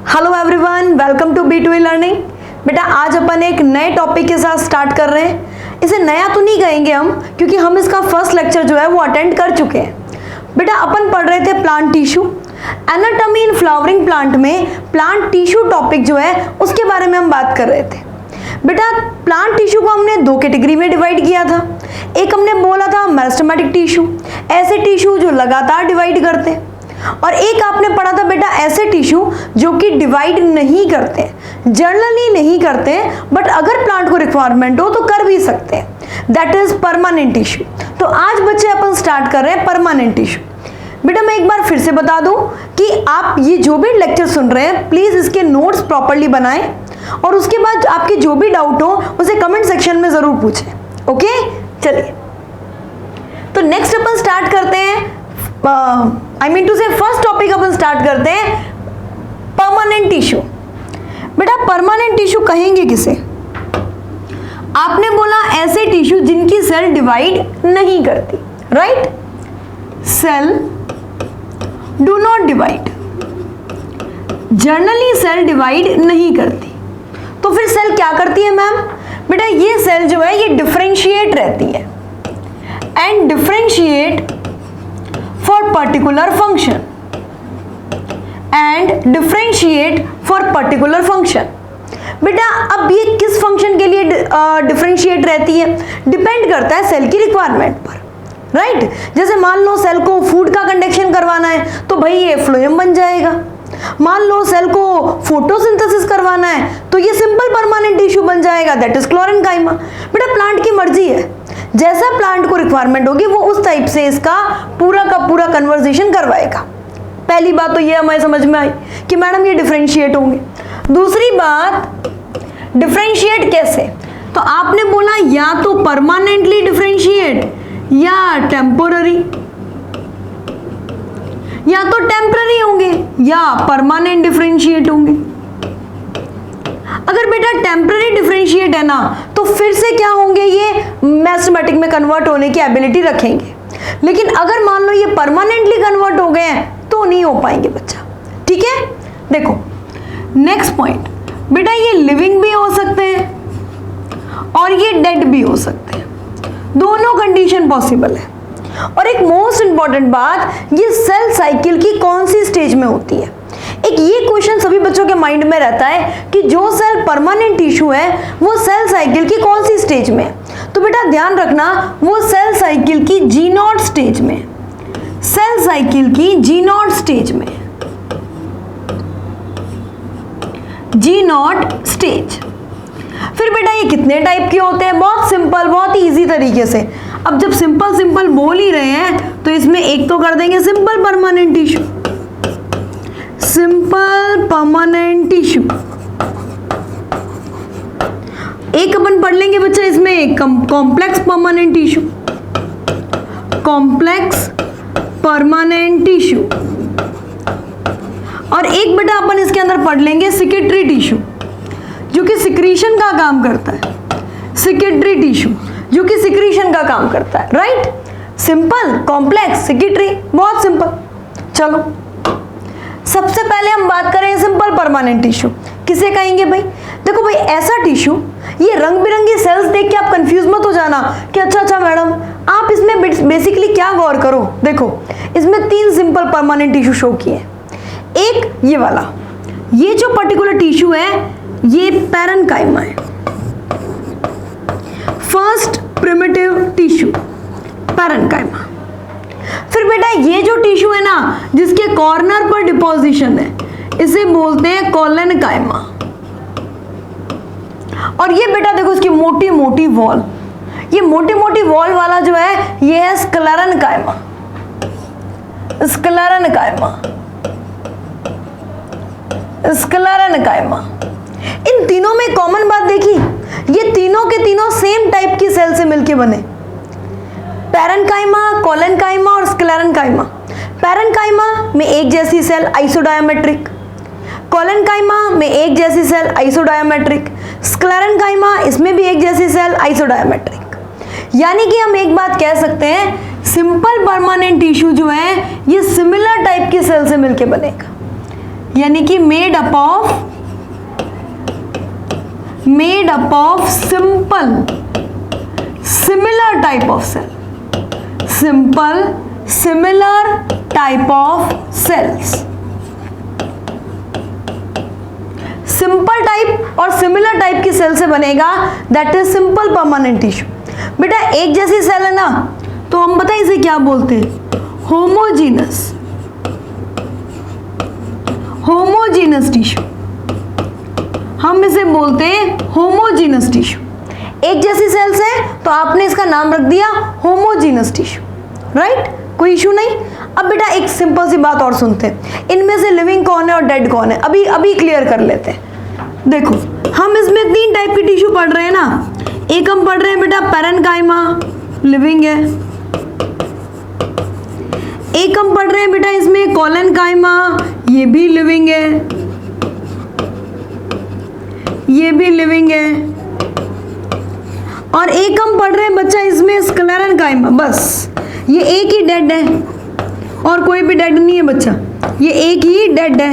Hello everyone, welcome to B2E learning. बेटा आज अपन एक नए टॉपिक के साथ स्टार्ट कर रहे हैं। इसे नया तो नहीं कहेंगे हम, क्योंकि हम इसका फर्स्ट लेक्चर जो है वो अटेंड कर चुके हैं। बेटा अपन पढ़ रहे थे plant tissue, anatomy in flowering plant में प्लांट टिश्यू टॉपिक जो है उसके बारे में हम बात कर रहे थे। बेटा प्लांट टिश्यू को हमने दो कैटेगरी में डिवाइड किया था। एक हमने बोला था मेरिस्टेमेटिक टिश्यू, ऐसे टिश्यू जो लगातार डिवाइड करते हैं, और एक आपने पढ़ा था बेटा ऐसे टिश्यू जो कि डिवाइड नहीं करते, जनरली नहीं करते, बट अगर प्लांट को रिक्वायरमेंट हो तो कर भी सकते हैं, दैट इज परमानेंट टिश्यू। तो आज बच्चे अपन स्टार्ट कर रहे हैं परमानेंट टिश्यू। बेटा मैं एक बार फिर से बता दूं कि आप ये जो भी लेक्चर सुन रहे हैं प्लीज इसके नोट्स प्रॉपर्ली बनाएं, और उसके बाद आपके जो भी डाउट हो उसे कमेंट सेक्शन में जरूर पूछें। ओके चलिए, तो नेक्स्ट अपन स्टार्ट करते हैं, फर्स्ट टॉपिक अपन स्टार्ट करते हैं परमानेंट टिश्यू। बेटा परमानेंट टिश्यू कहेंगे किसे? आपने बोला ऐसे टिश्यू जिनकी सेल डिवाइड नहीं करती, right? Cell do not divide, generally cell divide नहीं करती, तो फिर सेल क्या करती है मैम? बेटा ये सेल जो है ये डिफरेंशिएट रहती है, and differentiate for particular function, and differentiate for particular function. बेटा अब ये किस फंक्शन के लिए डिफरेंशिएट रहती है? डिपेंड करता है सेल की रिक्वायरमेंट पर, राइट? जैसे मान लो सेल को फूड का कंडक्शन करवाना है तो भाई ये फ्लोएम बन जाएगा। मान लो सेल को फोटोसिंथेसिस करवाना है तो ये सिंपल परमानेंट टिश्यू बन जाएगा, दैट इज क्लोरेनकाइमा। बेटा प्लांट की मर्जी है, जैसा प्लांट को रिक्वायरमेंट होगी वो उस टाइप से इसका पूरा का पूरा कन्वर्सेशन करवाएगा। पहली बात तो ये हमें समझ में आई कि मैडम ये डिफरेंशिएट होंगे। दूसरी बात, डिफरेंशिएट कैसे? तो आपने बोला या तो परमानेंटली डिफरेंशिएट या टेम्पोररी, या तो टेम्पररी होंगे या परमानेंट डिफरेंशिएट होंगे। अगर बेटा टेम्पररी डिफरेंशिएट है ना तो फिर से क्या होंगे, ये मैथमेटिक में कन्वर्ट होने की एबिलिटी रखेंगे, लेकिन अगर मान लो ये परमानेंटली कन्वर्ट हो गए हैं तो नहीं हो पाएंगे बच्चा। ठीक है, देखो नेक्स्ट पॉइंट, बेटा ये लिविंग भी हो सकते हैं और ये डेड भी हो सकते हैं, दोनों कंडीशन पॉसिबल है। और एक मोस्ट इंपॉर्टेंट बात, ये सेल साइकिल की कौन सी स्टेज में होती है? एक ये क्वेश्चन सभी बच्चों के माइंड में रहता है कि जो सेल परमानेंट टिश्यू है वो सेल साइकिल की कौन सी स्टेज में है? तो बेटा ध्यान रखना, वो सेल साइकिल की G0 स्टेज में, सेल साइकिल की G0 स्टेज में, G0 स्टेज। फिर बेटा ये कितने टाइप के होते हैं? बहुत सिंपल, बहुत इजी तरीके से। अब जब सिंपल सिंपल बोल ही रहे हैं तो इसमें एक तो कर देंगे simple permanent tissue, simple permanent tissue. एक अपन पढ़ लेंगे बच्चा इसमें complex permanent tissue, complex permanent tissue. और एक बेटा अपन इसके अंदर पढ़ लेंगे सिक्रेटरी टिश्यू, जो कि सिक्रीशन का काम करता है, सिक्रेटरी टिश्यू जो कि सिक्रीशन का काम करता है, राइट? सिंपल, कॉम्प्लेक्स, सिक्रेटरी, बहुत सिंपल। चलो सबसे पहले हम बात करें सिंपल परमानेंट टिश्यू, किसे कहेंगे भाई? देखो भाई ऐसा टिश्यू, ये रंग बिरंगी सेल्स देख के आप कंफ्यूज मत हो जाना कि अच्छा मैडम, आप इसमें बेसिकली क्या गौर करो। देखो इसमें तीन सिंपल परमानेंट टिश्यू शो किए। एक ये वाला, ये जो पर्टिकुलर टिश्यू है ये पैरेन्काइमा है, फर्स्ट प्रिमिटिव टिश्यू पैरेन्काइमा। फिर बेटा ये जो टिश्यू है ना जिसके कॉर्नर पर डिपोजिशन है, इसे बोलते हैं कोलेनकाइमा। और ये बेटा देखो इसकी मोटी मोटी वॉल, ये मोटी मोटी वॉल वाला जो है ये है स्क्लेरेनकाइमा, स्क्लेरेनकाइमा, स्क्लेरेनकाइमा। इन तीनों में कॉमन बात देखी, ये तीनों के तीनों सेम टाइप की सेल से मिलके बने, पैरेन्काइमा, कोलेनकाइमा और स्क्लेरेनकाइमा। पैरेन्काइमा में एक जैसी सेल आइसोडायमेट्रिक, कोलेनकाइमा में एक जैसी सेल आइसोडायमेट्रिक, स्क्लेरेनकाइमा इसमें भी एक जैसी सेल आइसोडायमेट्रिक। यानी कि हम एक बात कह सकते हैं, सिंपल परमानेंट टिश्यू जो है ये सिमिलर टाइप की सेल से मिलके बनेगा। यानी कि made up of simple similar type of cell, simple similar type of cells. Simple type और सिमिलर टाइप की सेल से बनेगा, that is simple permanent tissue. बेटा एक जैसी सेल है ना, तो हम बताएं इसे क्या बोलते हैं, होमोजीनस टिश्यू। हम इसे बोलते हैं होमोजीनस टिश्यू। एक जैसी सेल्स है तो आपने इसका नाम रख दिया होमोजीनस टिश्यू, राइट, कोई इशू नहीं। अब बेटा एक सिंपल सी बात और सुनते हैं, इनमें से लिविंग कौन है और डेड कौन है, अभी क्लियर कर लेते हैं। देखो हम इसमें 3 टाइप की टिश्यू पढ़ रहे हैं ना, एक हम पढ़ रहे हैं बेटा पैरेन्काइमा, लिविंग है। एक हम पढ़ रहे हैं बेटा इसमें कोलेनकाइमा, ये भी लिविंग है, ये भी लिविंग है। और एक हम पढ़ रहे हैं बच्चा इसमें स्क्लेरेन्काइमा, बस ये एक ही डेड है और कोई भी डेड नहीं है बच्चा, ये एक ही डेड है।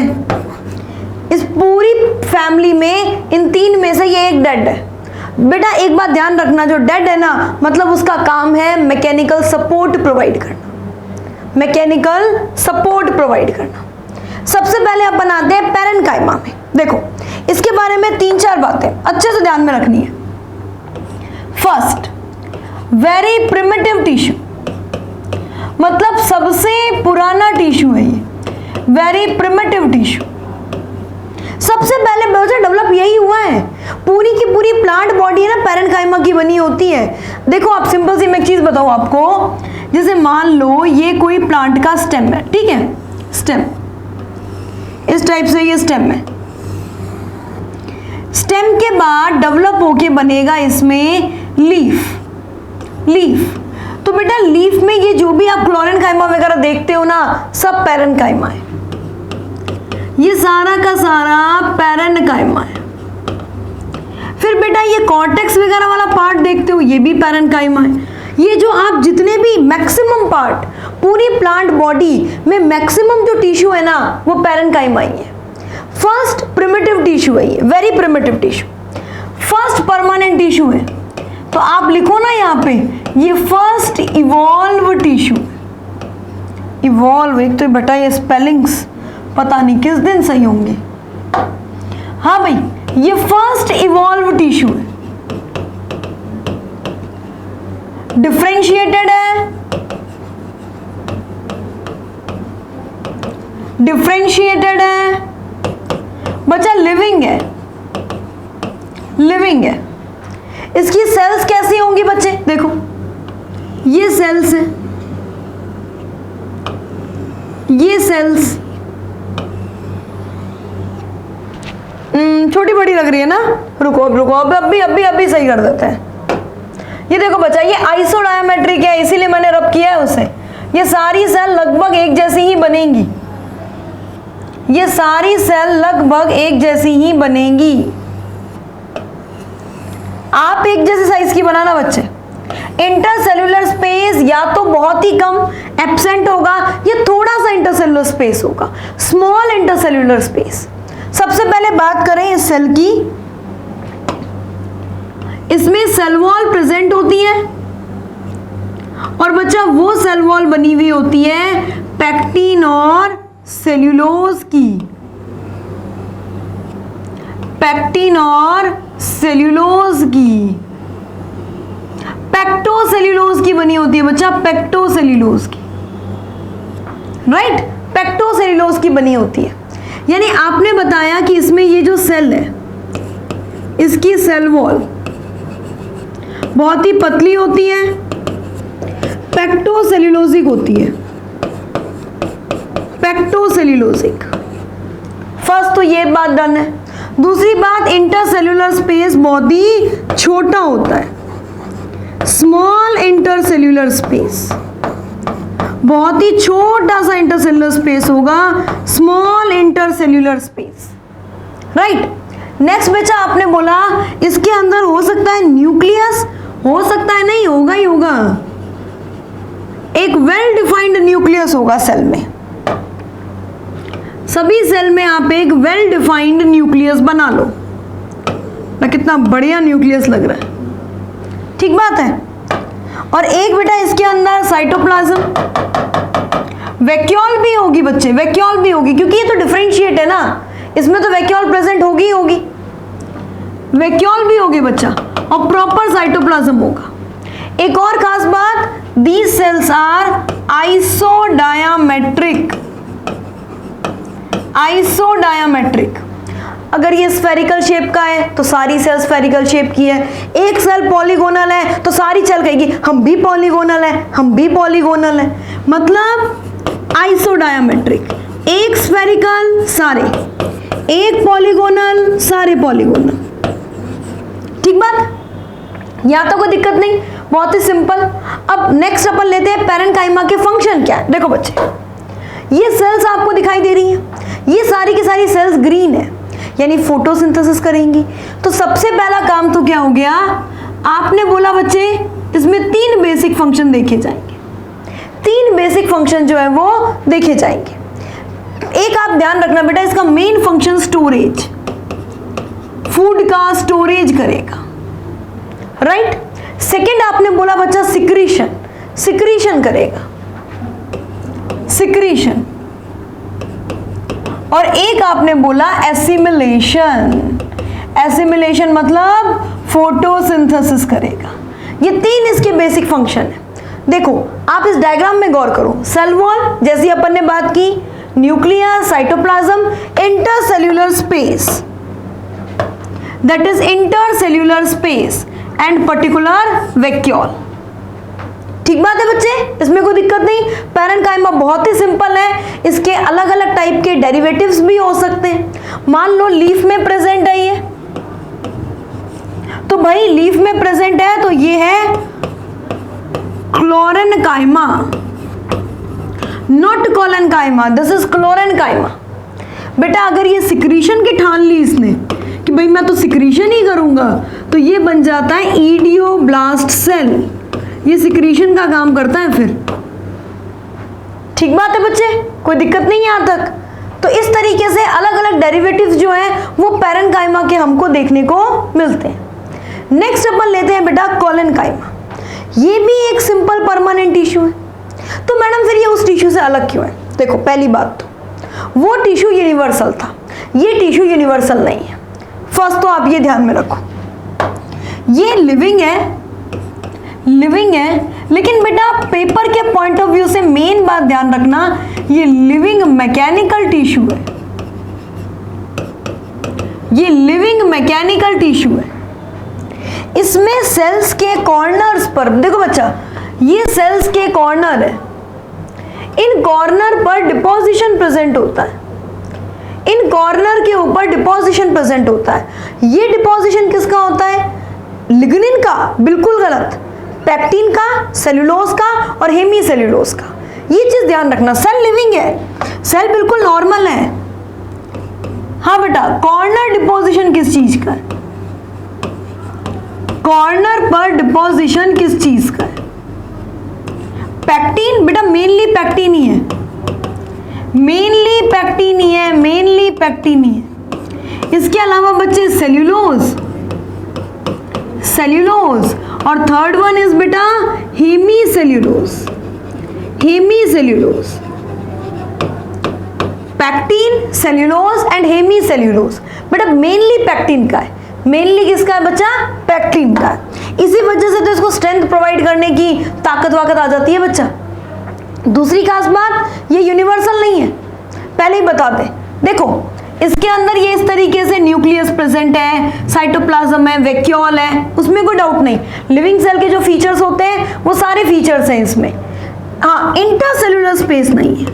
इस पूरी फैमिली में इन 3 में से ये एक डेड है। बेटा एक बात ध्यान रखना, जो डेड है ना मतलब उसका काम है मैकेनिकल सपोर्ट प्रोवाइड करना, मैकेनिकल सपोर्ट प्रोवाइड करना। सबसे पहले अपन आते हैं पैरेन्काइमा में। देखो इसके बारे में 3-4 बातें अच्छे से ध्यान में रखनी है। फर्स्ट, वेरी प्रिमिटिव टिश्यू, मतलब सबसे पुराना टिश्यू है ये, वेरी प्रिमिटिव टिश्यू। सबसे पहले बच्चा डेवलप यही हुआ है, पूरी की पूरी प्लांट बॉडी है ना पैरेन्काइमा की बनी होती है। देखो आप सिंपल सी मैं एक चीज बताऊं आपको, जैसे मान लो ये कोई प्लांट का स्टेम है, ठीक है, स्टेम इस टाइप से ये स्टेम है। स्टेम के बाद डेवलप होके बनेगा इसमें लीफ। तो बेटा लीफ में ये जो भी आप क्लोरेन्काइमा वगैरह देखते हो ना, सब पैरेन्काइमा है, ये सारा का सारा पैरेन्काइमा है। फिर बेटा ये कॉर्टेक्स वगैरह वाला पार्ट देखते हो, ये भी पैरेन्काइमा है। ये जो आप जितने भी मैक्सिमम पार्ट पूरी प्लांट बॉडी में मैक्सिमम जो टिश्यू है ना वो पैरेन्काइमा ही है। फर्स्ट प्रिमिटिव टिश्यू है ये, very primitive tissue, first permanent tissue है। तो आप लिखो ना यहाँ पे, ये फर्स्ट इवॉल्व टिश्यू। इवॉल्व, एक तो बेटा ये स्पेलिंग्स पता नहीं किस दिन सही होंगे। हाँ भाई, ये फर्स्ट इवॉल्व टिश्यू है, डिफरेंशिएटेड है, बच्चा लिविंग है। इसकी सेल्स कैसी होंगी बच्चे, देखो ये सेल्स है, ये सेल्स छोटी बड़ी लग रही है ना, रुको अभी सही कर देते हैं। ये देखो बच्चा, ये आइसोडायमेट्रिक है इसीलिए मैंने रब किया है उसे। ये सारी सेल लगभग एक जैसी ही बनेंगी, ये सारी सेल लगभग एक जैसी ही बनेंगी। आप एक जैसे साइज की बनाना बच्चे। इंटरसेल्यूलर स्पेस या तो बहुत ही कम एब्सेंट होगा या थोड़ा सा इंटरसेल्यूलर स्पेस होगा, स्मॉल इंटरसेल्यूलर स्पेस। सबसे पहले बात करें इस सेल की, इसमें सेल वॉल प्रेजेंट होती है और बच्चा वो सेल वॉल बनी हुई होती है पैक्टिन और सेल्यूलोज की, पैक्टिन और सेल्यूलोज की, पेक्टोसेल्यूलोज की बनी होती है बच्चा, पेक्टोसेल्यूलोज की, राइट, पेक्टोसेल्यूलोज की बनी होती है। यानी आपने बताया कि इसमें ये जो सेल है इसकी सेल वॉल बहुत ही पतली होती है, पेक्टोसेल्यूलोजिक होती है, पेक्टोसेल्यूलोजिक। फर्स्ट तो ये बात डन है। दूसरी बात, इंटरसेल्यूलर स्पेस बहुत ही छोटा होता है, स्मॉल इंटरसेल्यूलर स्पेस, बहुत ही छोटा सा इंटरसेल्यूलर स्पेस होगा, small intercellular space, right. Next बच्चा आपने बोला इसके अंदर हो सकता है न्यूक्लियस, हो सकता है नहीं, होगा ही होगा, एक वेल डिफाइंड न्यूक्लियस होगा सेल में। सभी सेल में आप एक वेल डिफाइंड न्यूक्लियस बना लो। ना कितना बढ़िया न्यूक्लियस लग रहा है, ठीक बात है। और एक बेटा इसके अंदर साइटोप्लाज्म, वैक्यूल भी होगी बच्चे, वैक्यूल भी होगी, क्योंकि ये तो डिफरेंशिएट है ना, इसमें तो वैक्यूल प्रेजेंट होगी ही होगी, वैक्यूल भी होगी बच्चा, और प्रॉपर साइटोप्लाज्म होगा। एक और खास बात, these cells are isodiametric. Isodiametric, अगर ये स्फेरिकल शेप का है तो सारी सेल स्फेरिकल शेप की है, एक सेल पॉलीगोनल है तो सारी सेल कहेगी हम भी पॉलीगोनल है, हम भी पॉलीगोनल है, मतलब आइसोडायामेट्रिक, एक स्फेरिकल सारे, एक पॉलीगोनल सारे पॉलीगोनल, ठीक बात, यहां तो कोई दिक्कत नहीं, बहुत ही सिंपल। अब नेक्स्ट अपन लेते हैं पैरेन्काइमा के फंक्शन क्या है। देखो बच्चे, ये सेल्स आपको दिखाई दे रही हैं, ये सारी की सारी सेल्स ग्रीन है, यानी फोटोसिंथेसिस करेंगी। तो सबसे पहला काम तो क्या हो गया, आपने बोला बच्चे इसमें 3 बेसिक फंक्शन देखे जाएंगे, 3 बेसिक फंक्शन जो है वो देखे जाएंगे। एक आप ध्यान रखना बेटा, इसका मेन फंक्शन स्टोरेज, फूड का स्टोरेज करेगा, राइट। सेकेंड आपने बोला बच्चा सिक्रीशन, सिक्रीशन करेगा, सिक्रीशन। और एक आपने बोला एसिमिलेशन, एसिमिलेशन मतलब फोटोसिंथेसिस करेगा। ये 3 इसके बेसिक फंक्शन है। देखो आप इस डायग्राम में गौर करो, सेल वॉल जैसी अपन ने बात की, nucleus, cytoplasm, intercellular space, that is intercellular space and particular vacuole, ठीक बात है बच्चे, इसमें कोई दिक्कत नहीं। पैरेन्काइमा बहुत ही सिंपल है, इसके अलग अलग टाइप के डेरिवेटिव्स भी हो सकते हैं। मान लो लीफ में प्रेजेंट है ये, तो भाई लीफ में प्रेजेंट है तो ये है क्लोरेन्काइमा, नॉट कोलेन्काइमा, दिस इज क्लोरेन्काइमा। बेटा अगर ये सिक्रीशन की ठान ली इसने कि भाई मैं तो सिक्रीशन ही करूंगा, तो ये बन जाता है इडियोब्लास्ट सेल, ये सिक्रीशन का काम करता है फिर, ठीक बात है बच्चे, कोई दिक्कत नहीं है यहां तक। तो इस तरीके से अलग अलग डेरिवेटिव्स जो हैं वो पैरेन्काइमा के हमको देखने को मिलते हैं। नेक्स्ट अपन लेते हैं बेटा कोलेन्काइमा, ये भी एक सिंपल परमानेंट टिश्यू है। तो मैडम फिर ये उस टिश्यू से अलग क्यों है? देखो पहली बात तो वो टिश्यू यूनिवर्सल था, ये टिश्यू यूनिवर्सल नहीं है, फर्स्ट तो आप ये ध्यान में रखो। ये लिविंग है, लिविंग है, लेकिन बेटा पेपर के पॉइंट ऑफ व्यू से मेन बात ध्यान रखना, ये लिविंग मैकेनिकल टिश्यू है, ये लिविंग मैकेनिकल टिश्यू है। इसमें सेल्स के कॉर्नर्स पर देखो बच्चा, ये सेल्स के कॉर्नर है, इन कॉर्नर पर डिपोजिशन प्रेजेंट होता है, इन कॉर्नर के ऊपर डिपोजिशन प्रेजेंट होता है। ये डिपोजिशन किसका होता है? लिग्निन का, बिल्कुल गलत, पैक्टिन का, सेल्यूलोज का और हेमी सेल्यूलोज का। ये चीज ध्यान रखना, सेल लिविंग है, सेल बिल्कुल नॉर्मल है। हाँ बेटा, कॉर्नर डिपोजिशन किस चीज का है? कॉर्नर पर डिपोजिशन किस चीज का है? पैक्टिन, बेटा मेनली पैक्टिन ही है, मेनली पैक्टिन ही है, मेनली पैक्टिन ही है। इसके अलावा बच्चे सेल्यूलोज, सेल्यूलोज, और थर्ड वन इज बेटा hemicellulose, hemicellulose, pectin, cellulose and hemicellulose. बेटा मेनली पैक्टिन का है, मेनली किसका है बच्चा? पैक्टिन का है। इसी वजह से तो इसको स्ट्रेंथ प्रोवाइड करने की ताकत वाकत आ जाती है बच्चा। दूसरी खास बात, ये यूनिवर्सल नहीं है, पहले ही बता दें। देखो इसके अंदर ये इस तरीके से न्यूक्लियस प्रेजेंट है, साइटोप्लाज्म है, वैक्यूल है, उसमें कोई डाउट नहीं। लिविंग सेल के जो फीचर्स होते हैं वो सारे फीचर्स हैं इसमें। हाँ, इंटरसेल्यूलर स्पेस नहीं है,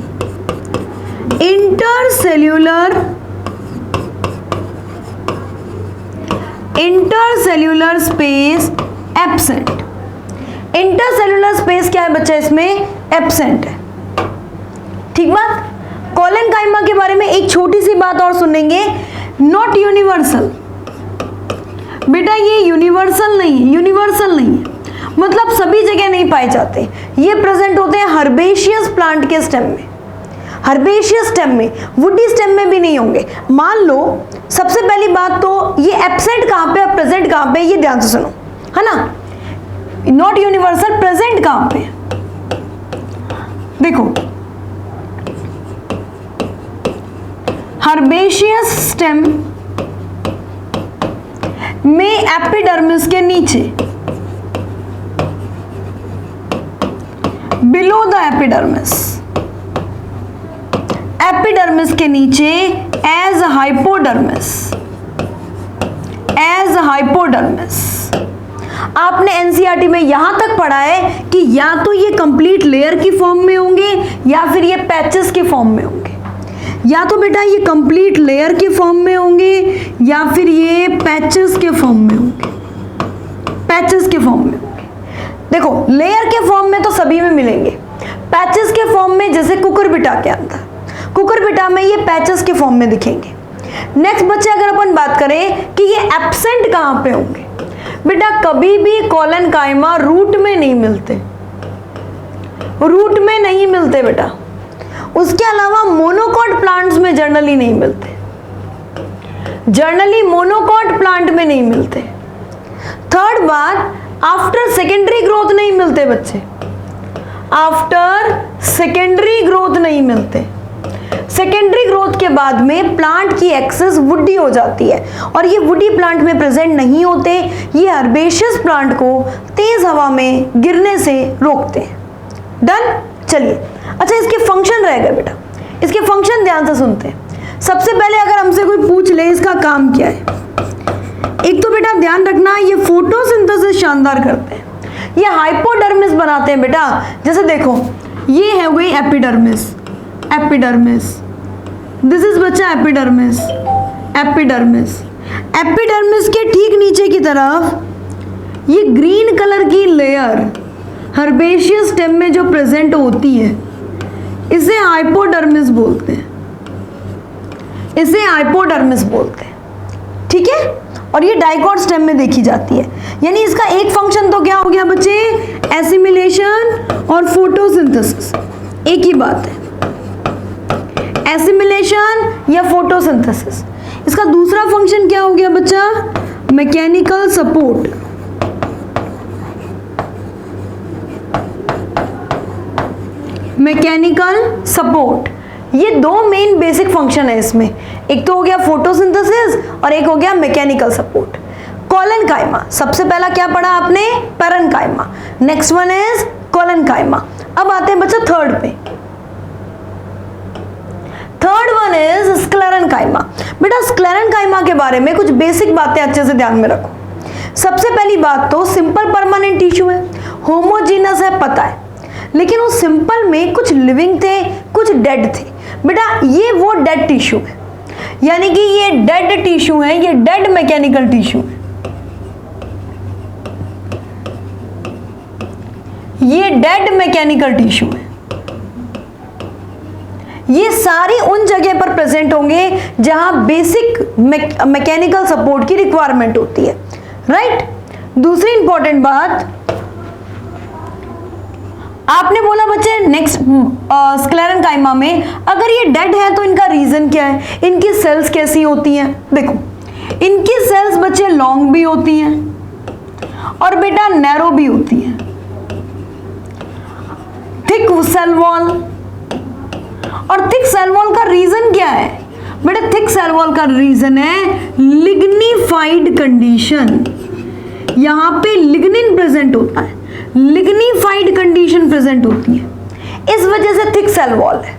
intercellular space absent. Intercellular space क्या है बच्चा? इसमें एब्सेंट है, ठीक बात। कोलेन्काइमा के बारे में एक छोटी सी बात और सुनेंगे, नॉट यूनिवर्सल। बेटा ये यूनिवर्सल नहीं है, यूनिवर्सल नहीं है मतलब सभी जगह नहीं पाए जाते। ये प्रेजेंट होते हैं हर्बेशियस प्लांट के स्टेम में। हर्बेशियस स्टेम में, वुडी स्टेम में भी नहीं होंगे। मान लो सबसे पहली बात तो ये एब्सेंट कहां पे और प्रेजेंट कहां पे, ये ध्यान से सुनो, है ना। नॉट यूनिवर्सल, प्रेजेंट कहां पे, देखो हर्बेशियस स्टेम में एपिडर्मिस के नीचे, बिलो द एपिडर्मिस, एपिडर्मिस के नीचे एज हाइपोडर्मिस, एज हाइपोडर्मिस। आपने एनसीईआरटी में यहां तक पढ़ा है कि या तो ये कंप्लीट लेयर की फॉर्म में होंगे या फिर ये पैचेस के फॉर्म में होंगे। या तो बेटा ये कंप्लीट लेयर के फॉर्म में होंगे या फिर ये पैचेस के फॉर्म में होंगे, पैचेस के फॉर्म में होंगे। देखो लेयर के फॉर्म में तो सभी में मिलेंगे, पैचेस के फॉर्म में जैसे कुकुरबिटा के अंदर, कुकुरबिटा में ये पैचेस के फॉर्म में दिखेंगे। नेक्स्ट बच्चे अगर अपन बात करें कि ये एब्सेंट कहां पे होंगे, बेटा कभी भी कॉलन काइमा रूट में नहीं मिलते, रूट में नहीं मिलते बेटा। उसके अलावा मोनोकॉट प्लांट्स में जर्नली नहीं मिलते, जर्नली मोनोकॉट प्लांट में नहीं मिलते। थर्ड बात, आफ्टर सेकेंडरी ग्रोथ नहीं मिलते बच्चे, आफ्टर सेकेंडरी ग्रोथ नहीं मिलते। सेकेंडरी ग्रोथ के बाद में प्लांट की एक्सेस वुडी हो जाती है और ये वुडी प्लांट में प्रेजेंट नहीं होते, ये हर्बेशियस प्लांट को तेज हवा में गिरने से रोकते हैं। डन, चलिए। अच्छा इसके फंक्शन रह गए बेटा, इसके फंक्शन ध्यान से सुनते हैं। सबसे पहले अगर हमसे कोई पूछ ले इसका काम क्या है, एक तो बेटा ध्यान रखना ये फोटोसिंथेसिस शानदार करते हैं, ये हाइपोडर्मिस बनाते हैं बेटा। जैसे देखो ये है गई एपिडर्मिस, एपिडर्मिस, दिस इज बच्चा एपिडर्मिस, एपिडर्मिस। एपिडर्मिस के ठीक नीचे की तरफ ये ग्रीन कलर की लेयर हर्बेशियस स्टेम में जो प्रेजेंट होती है इसे हाइपोडर्मिस बोलते हैं, इसे हाइपोडर्मिस बोलते हैं, ठीक है। और ये डाइकॉट स्टेम में देखी जाती है। यानी इसका एक फंक्शन तो क्या हो गया बच्चे, एसिमिलेशन और फोटोसिंथेसिस, एक ही बात है, एसिमिलेशन या फोटोसिंथेसिस। इसका दूसरा फंक्शन क्या हो गया बच्चा, मैकेनिकल सपोर्ट, मैकेनिकल सपोर्ट। ये दो मेन बेसिक फंक्शन है इसमें, एक तो हो गया फोटोसिंथेसिस और एक हो गया मैकेनिकल सपोर्ट। कॉलन काइमा, सबसे पहला क्या पढ़ा आपने, parenchyma, next one is collenchyma. अब आते हैं बच्चा थर्ड पे, थर्ड वन इज स्क्लेरेन्काइमा। बेटा स्क्लेरेन्काइमा के बारे में कुछ बेसिक बातें अच्छे से ध्यान में रखो। सबसे पहली बात तो सिंपल परमानेंट टिश्यू है, होमोजीनस है, पता है, लेकिन उस सिंपल में कुछ लिविंग थे कुछ डेड थे। बेटा ये वो डेड टिश्यू है, यानी कि ये डेड टिश्यू है, ये डेड मैकेनिकल टिश्यू है, ये डेड मैकेनिकल टिश्यू है। ये सारी उन जगह पर प्रेजेंट होंगे जहां बेसिक मैकेनिकल सपोर्ट की रिक्वायरमेंट होती है, राइट। दूसरी इंपॉर्टेंट बात आपने बोला बच्चे नेक्स्ट स्क्लेरेन्काइमा में अगर ये डेड है तो इनका रीजन क्या है, इनकी सेल्स कैसी होती हैं। देखो इनकी सेल्स बच्चे लॉन्ग भी होती हैं और बेटा नैरो भी होती हैं, थिक सेल वॉल। और थिक सेल वॉल का रीजन क्या है बेटा, थिक सेल वॉल का रीजन है लिग्निफाइड कंडीशन। यहां पे लिग्निन प्रेजेंट होता है, लिग्निफाइड कंडीशन प्रेजेंट होती है, इस वजह से थिक सेल वॉल है।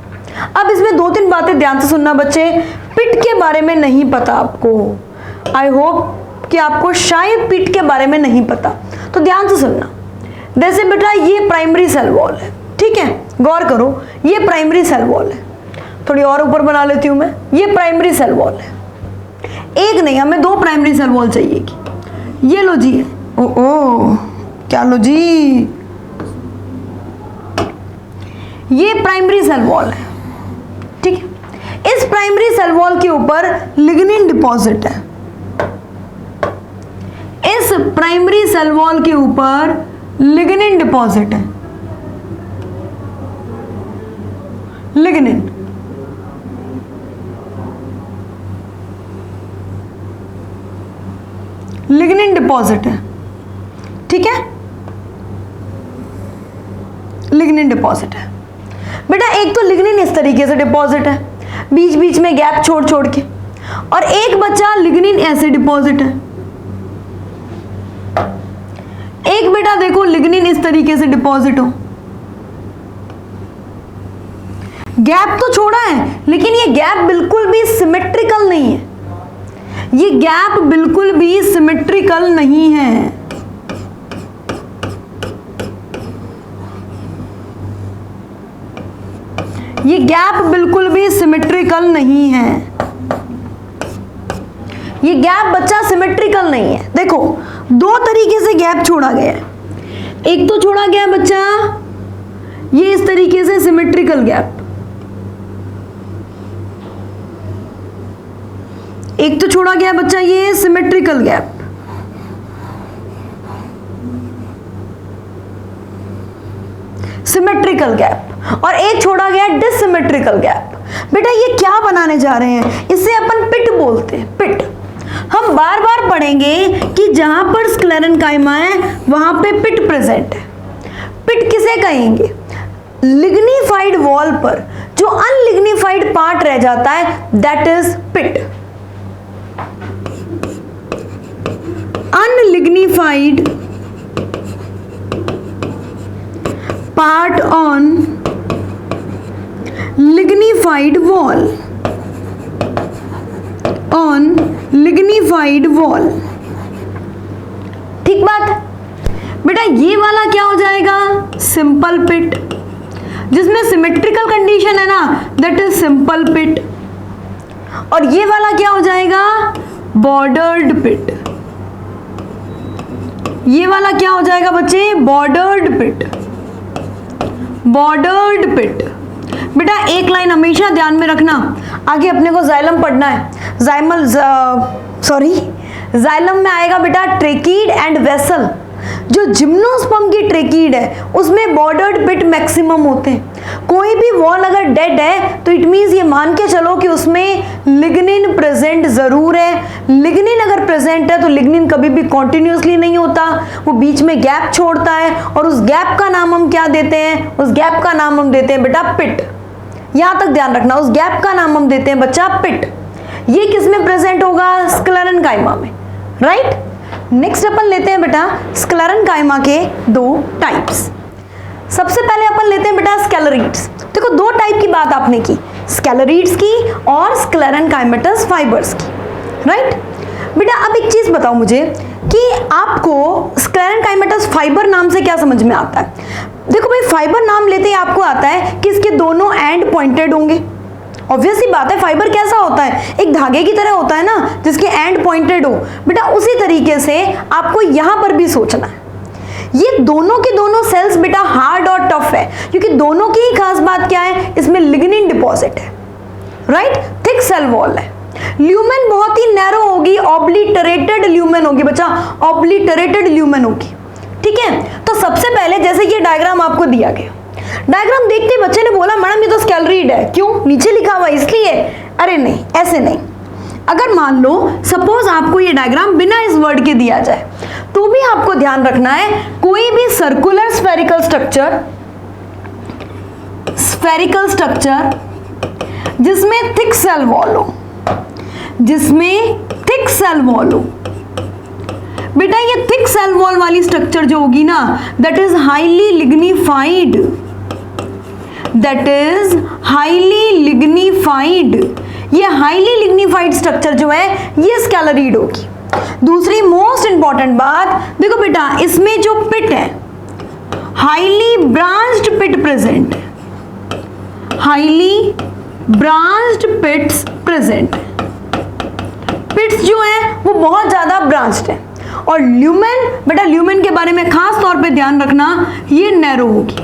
अब इसमें दो तीन बातें ध्यान से सुनना बच्चे, पिट के बारे में नहीं पता आपको, आई होप कि आपको शायद पिट के बारे में नहीं पता, तो ध्यान से सुनना। जैसे बेटा ये प्राइमरी सेल वॉल है, ठीक है, गौर करो, ये प्राइमरी सेल वॉल है, थोड़ी और ऊपर बना लेती हूं मैं, ये प्राइमरी सेल वॉल है, एक नहीं हमें दो प्राइमरी सेल वॉल चाहिएगी। ये लो जी, ओ क्या लो जी, ये प्राइमरी सेल वॉल है, ठीक है। इस प्राइमरी सेल वॉल के ऊपर लिग्निन डिपॉजिट है, इस प्राइमरी सेल वॉल के ऊपर लिग्निन डिपॉजिट है, लिग्निन। लिग्निन डिपॉजिट है, ठीक है, लिग्निन डिपॉजिट है बेटा। एक तो लिग्निन इस तरीके से डिपॉजिट है, बीच बीच में गैप छोड़ छोड़ के, और एक बच्चा लिग्निन ऐसे डिपॉजिट है। एक बेटा देखो लिग्निन इस तरीके से डिपॉजिट हो, गैप तो छोड़ा है लेकिन ये गैप बिल्कुल भी सिमेट्रिकल नहीं है, ये गैप बिल्कुल भी सिमेट्रिकल नहीं है। ये गैप बिल्कुल भी सिमेट्रिकल नहीं है, ये गैप बच्चा सिमेट्रिकल नहीं है। देखो दो तरीके से गैप छोड़ा गया है, एक तो छोड़ा गया बच्चा ये इस तरीके से सिमेट्रिकल गैप, एक तो छोड़ा गया बच्चा ये सिमेट्रिकल गैप, सिमेट्रिकल गैप, और एक छोड़ा गया डिसिमेट्रिकल गैप। बेटा ये क्या बनाने जा रहे हैं, इसे अपन पिट बोलते हैं, पिट। हम बार बार पढ़ेंगे कि जहां पर स्क्लेरेन्काइमा है वहां पे पिट प्रेजेंट है। पिट किसे कहेंगे, लिग्निफाइड वॉल पर जो अनलिग्निफाइड पार्ट रह जाता है that is pit. Unlignified part on lignified wall, on lignified wall, ठीक बात बेटा। ये वाला क्या हो जाएगा, सिंपल पिट, जिसमें सिमेट्रिकल कंडीशन है ना दैट इज सिंपल पिट, और ये वाला क्या हो जाएगा, बॉर्डर्ड पिट। ये वाला क्या हो जाएगा बच्चे, बॉर्डर्ड पिट, बॉर्डर्ड पिट। बेटा एक लाइन हमेशा ध्यान में रखना, आगे अपने को जाइलम पढ़ना है, जाइलम में आएगा बेटा ट्रेकीड एंड वेसल। जो जिम्नोस्पर्म की ट्रेकीड है उसमें बॉर्डर्ड पिट मैक्सिमम होते हैं। कोई भी वॉल अगर डेड है तो इट मीन्स ये मान के चलो कि उसमें लिग्निन प्रेजेंट जरूर है। लिग्निन अगर प्रेजेंट है तो लिग्निन कभी भी कॉन्टिन्यूसली नहीं होता, वो बीच में गैप छोड़ता है, और उस गैप का नाम हम क्या देते हैं, उस गैप का नाम हम देते हैं बेटा पिट। यहां तक ध्यान रखना, उस गैप का नाम हम देते हैं बच्चा पिट। ये किस में प्रेजेंट होगा, स्क्लेरेन्काइमा में, राइट। नेक्स्ट अपन लेते हैं बेटा स्क्लेरेन्काइमा के दो टाइप्स। सबसे पहले अपन लेते हैं बेटा स्केलेरिड्स। देखो दो टाइप की बात आपने की, स्केलेरिड्स की और स्क्लेरेन्काइमेटस फाइबर्स की, राइट। बेटा अब एक चीज बताओ मुझे कि आपको स्क्लेरेन्काइमेटस फाइबर नाम से क्या समझ में आता है। देखो भाई फाइबर नाम लेते ही आपको आता है कि इसके दोनों एंड पॉइंटेड होंगे। ऑब्वियस सी बात है, फाइबर कैसा होता है, एक धागे की तरह होता है ना जिसके एंड पॉइंटेड हो। बेटा उसी तरीके से आपको यहां पर भी सोचना है। ये दोनों के दोनों सेल्स बेटा हार्ड और टफ है, क्योंकि दोनों की ही खास बात क्या है, इसमें लिग्निन डिपॉजिट है, राइट, थिक सेल वॉल है। ल्यूमेन बहुत ही नैरो होगी, ऑब्लिटरेटेड ल्यूमेन होगी बच्चा, ऑब्लिटरेटेड ल्यूमेन होगी, ठीक है। तो सबसे पहले जैसे ये डायग्राम आपको दिया गया, डायग्राम देखते ही बच्चे ने बोला मैडम ये तो स्केलेरिड है, क्यों, नीचे लिखा हुआ इसलिए। अरे नहीं, ऐसे नहीं। अगर मान लो सपोज आपको ये डायग्राम बिना इस वर्ड के दिया जाए तो भी आपको ध्यान रखना है, कोई भी सर्कुलर स्फेरिकल स्ट्रक्चर जिसमें थिक सेल वॉल हो, जिसमें थिक सेल वॉल हो, बेटा ये थिक सेल वॉल वाली स्ट्रक्चर जो होगी ना that is highly lignified, that is highly lignified. ये हाईली लिग्निफाइड स्ट्रक्चर जो है ये स्केलेरिड होगी। दूसरी मोस्ट इंपॉर्टेंट बात, देखो बेटा इसमें जो पिट है हाईली ब्रांच्ड पिट प्रेजेंट है, हाईली ब्रांच्ड पिट्स प्रेजेंट है। पिट्स जो है वो बहुत ज्यादा ब्रांच्ड है। और ल्यूमेन, बेटा ल्यूमेन के बारे में खास तौर पे ध्यान रखना, ये नैरो होगी।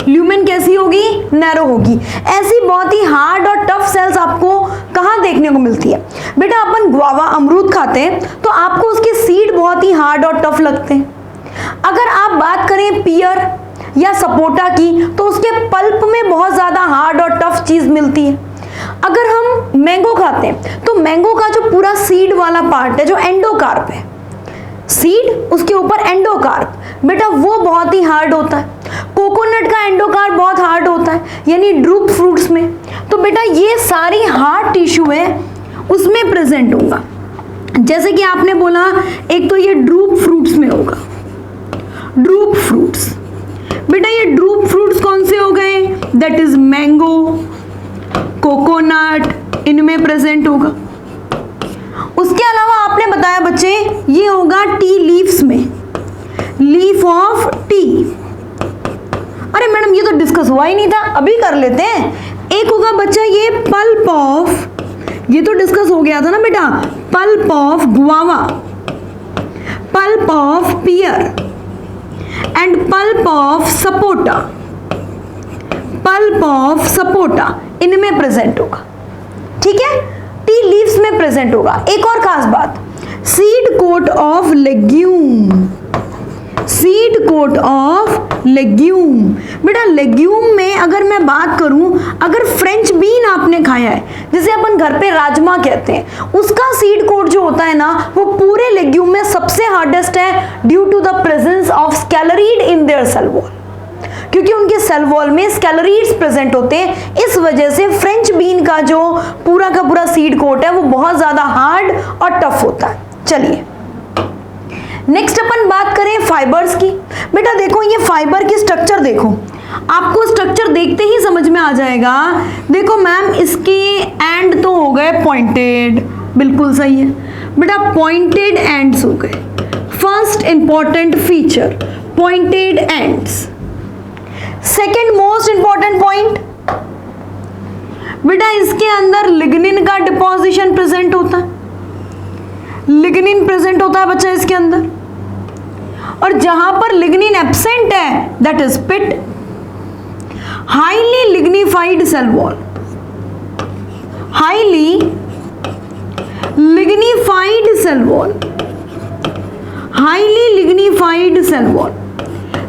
ल्यूमेन कैसी होगी, नैरो होगी। ऐसी बहुत ही हार्ड और टफ सेल्स आपको कहाँ देखने को मिलती है, बेटा अपन गुआवा अमरूद खाते हैं तो आपको उसके सीड बहुत ही हार्ड और टफ लगते हैं। अगर आप बात करें पियर या सपोटा की तो उसके पल्प में बहुत ज्यादा हार्ड और टफ चीज मिलती है। अगर हम मैंगो खाते हैं तो मैंगो का जो पूरा सीड वाला पार्ट है जो एंडोकार्प है, सीड, उसके ऊपर एंडोकार्प, बेटा वो बहुत ही हार्ड होता है। कोकोनट का एंडोकार्प बहुत हार्ड होता है, यानी ड्रूप फ्रूट्स में। तो बेटा ये सारी हार्ड टिश्यू है उसमें प्रेजेंट होगा। जैसे कि आपने बोला एक तो ये ड्रूप फ्रूट्स में होगा, ड्रूप फ्रूट्स। बेटा ये ड्रूप फ्रूट्स कौन से हो गए? दैट इज मैंगो, कोकोनट, इनमें प्रेजेंट होगा। उसके अलावा आपने बताया बच्चे ये होगा टी लीव्स में, लीफ ऑफ टी। अरे मैडम ये तो डिस्कस हुआ ही नहीं था, अभी कर लेते हैं। एक होगा बच्चा ये पल्प ऑफ, ये तो डिस्कस हो गया था ना बेटा, pulp of guava, pulp of pear and pulp of sapota, pulp of sapota इनमें प्रेजेंट होगा। ठीक है, टी लीव्स में प्रेजेंट होगा। एक और खास बात, seed coat of legume, seed coat of legume. बेटा लेग्यूम में अगर मैं बात करूं, अगर फ्रेंच बीन आपने खाया है, जिसे अपन घर पे राजमा कहते हैं, उसका सीड कोट जो होता है ना वो पूरे लेग्यूम में सबसे हार्डेस्ट है due to the presence of sclereids in their cell wall, क्योंकि उनके सेल वॉल में स्कैलरीड्स प्रेजेंट होते हैं। इस वजह से फ्रेंच बीन का जो पूरा का पूरा सीड कोट है वो बहुत ज्यादा हार्ड और टफ होता है। चलिए नेक्स्ट अपन बात करें फाइबर्स की। बेटा देखो ये फाइबर की स्ट्रक्चर देखो, आपको स्ट्रक्चर देखते ही समझ में आ जाएगा। देखो मैम इसके एंड तो हो गए पॉइंटेड, बिल्कुल सही है बेटा, पॉइंटेड एंड्स हो गए। First important feature pointed ends. Second most important point, बेटा इसके अंदर लिग्निन का डिपोजिशन प्रेजेंट होता है, लिग्निन प्रेजेंट होता है बच्चा इसके अंदर। और जहां पर लिग्निन एब्सेंट है that is pit. Highly lignified cell wall, highly lignified cell wall, highly lignified cell wall,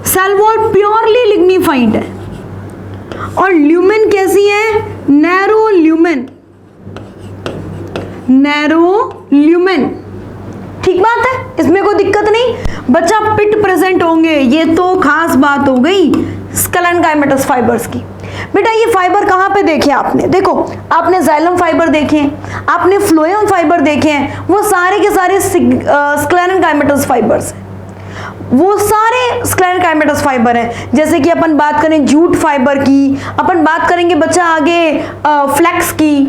cell wall purely lignified है। और ल्यूमेन कैसी है? Narrow lumen, narrow lumen. ठीक बात है, इसमें कोई दिक्कत नहीं। बच्चा पिट प्रेजेंट होंगे, ये तो खास बात हो गई स्कल एंड काइमेटस फाइबर्स की। बेटा ये फाइबर कहाँ पे देखे आपने? देखो आपने जाइलम फाइबर देखे हैं, आपने फ्लोएम फाइबर देखे हैं, वो सारे के सारे स्कल एंड काइमेटस फाइबर्स हैं, वो सारे स्कल एंड काइमेटस फाइबर हैं। जैसे कि अपन बात करें जूट फाइबर की, अपन बात करेंगे बच्चा आगे फ्लैक्स की,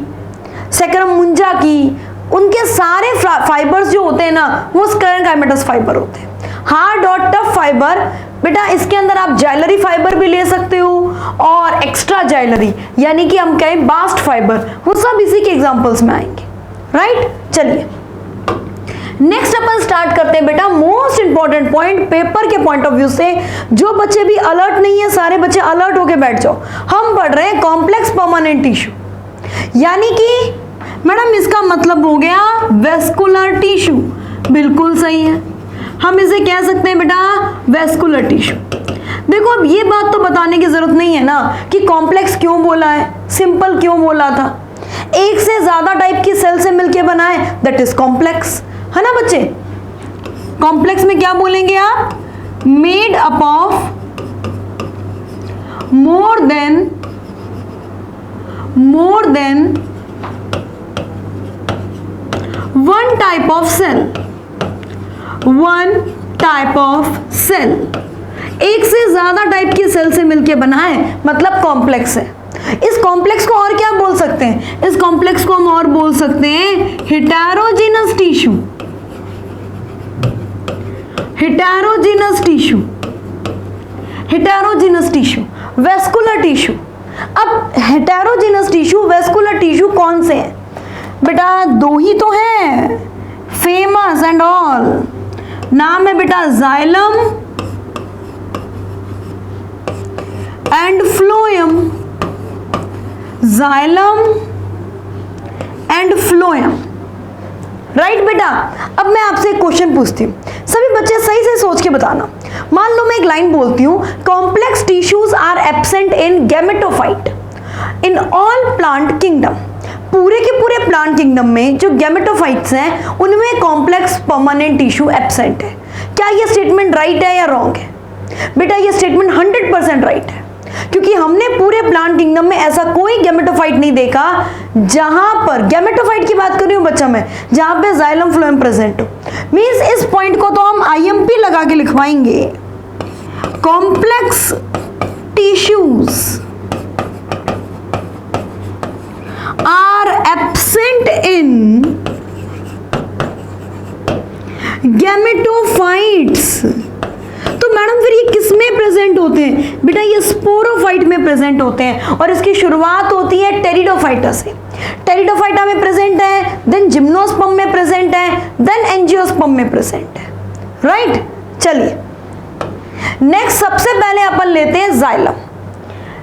सेक्रम मुंजा की, उनके सारे फाइबर्स जो होते हैं ना वो स्कल एंड काइमेटस फाइबर होते हैं। हार्ड और टफ फाइबर, बेटा इसके अंदर आप जाइलरी फाइबर भी ले सकते हो और एक्स्ट्रा जाइलरी यानी कि हम कहें बास्ट फाइबर, वो सब इसी के एग्जांपल्स में आएंगे। राइट, चलिए नेक्स्ट अपन स्टार्ट करते हैं बेटा मोस्ट इंपॉर्टेंट पॉइंट पेपर के पॉइंट ऑफ व्यू से। जो बच्चे भी अलर्ट नहीं है सारे बच्चे अलर्ट होके बैठ जाओ। हम पढ़ रहे हैं कॉम्प्लेक्स परमानेंट टिश्यू, यानी कि मैडम इसका मतलब हो गया वेस्कुलर टिश्यू। बिल्कुल सही है, हम इसे कह सकते हैं बेटा वेस्कुलर टिश्यू। देखो अब ये बात तो बताने की जरूरत नहीं है ना कि कॉम्प्लेक्स क्यों बोला है, सिंपल क्यों बोला था। एक से ज्यादा टाइप की सेल से मिलके बना है दैट इज कॉम्प्लेक्स, है ना बच्चे। कॉम्प्लेक्स में क्या बोलेंगे आप? Made up of more than one type of cell, one type of cell. एक से ज्यादा टाइप की सेल से मिलके बना है मतलब कॉम्प्लेक्स है। इस कॉम्प्लेक्स को और क्या बोल सकते हैं? इस कॉम्प्लेक्स को हम और बोल सकते हैं heterogeneous tissue, heterogeneous tissue, heterogeneous tissue, vascular tissue. अब हेटेरोजेनस टिश्यू, वेस्कुलर टिश्यू कौन से हैं? बेटा दो ही तो हैं, फेमस एंड ऑल। नाम है बेटा xylem and phloem, xylem and phloem. Right बेटा, अब मैं आपसे एक क्वेश्चन पूछती हूँ, सभी बच्चे सही से सोच के बताना। मान लो मैं एक लाइन बोलती हूँ, complex tissues are absent in gametophyte in all plant kingdom. पूरे के पूरे प्लांट किंगडम में जो गैमेटोफाइट्स हैं उनमें कॉम्प्लेक्स परमानेंट टिश्यू एब्सेंट है। क्या ये स्टेटमेंट राइट है या रॉन्ग है? बेटा ये स्टेटमेंट 100% राइट है, क्योंकि हमने पूरे प्लांट किंगडम में ऐसा कोई गैमेटोफाइट नहीं देखा जहां पर, गैमेटोफाइट की बात कर रही हूं बच्चा मैं, जहां पे जाइलम फ्लोएम प्रेजेंट हो। मींस इस पॉइंट को तो हम आईएमपी लगा के लिखवाएंगे, complex tissues are absent in gametophytes. तो मैडम फिर ये किस में प्रेजेंट होते हैं? बेटा ये स्पोरोफाइट में प्रेजेंट होते हैं, और इसकी शुरुआत होती है टेरिडोफाइटा से। टेरिडोफाइटा में प्रेजेंट है, देन जिम्नोस्पर्म में प्रेजेंट है, देन एंजियोस्पर्म में प्रेजेंट है। राइट, चलिए नेक्स्ट सबसे पहले अपन लेते हैं जाइलम।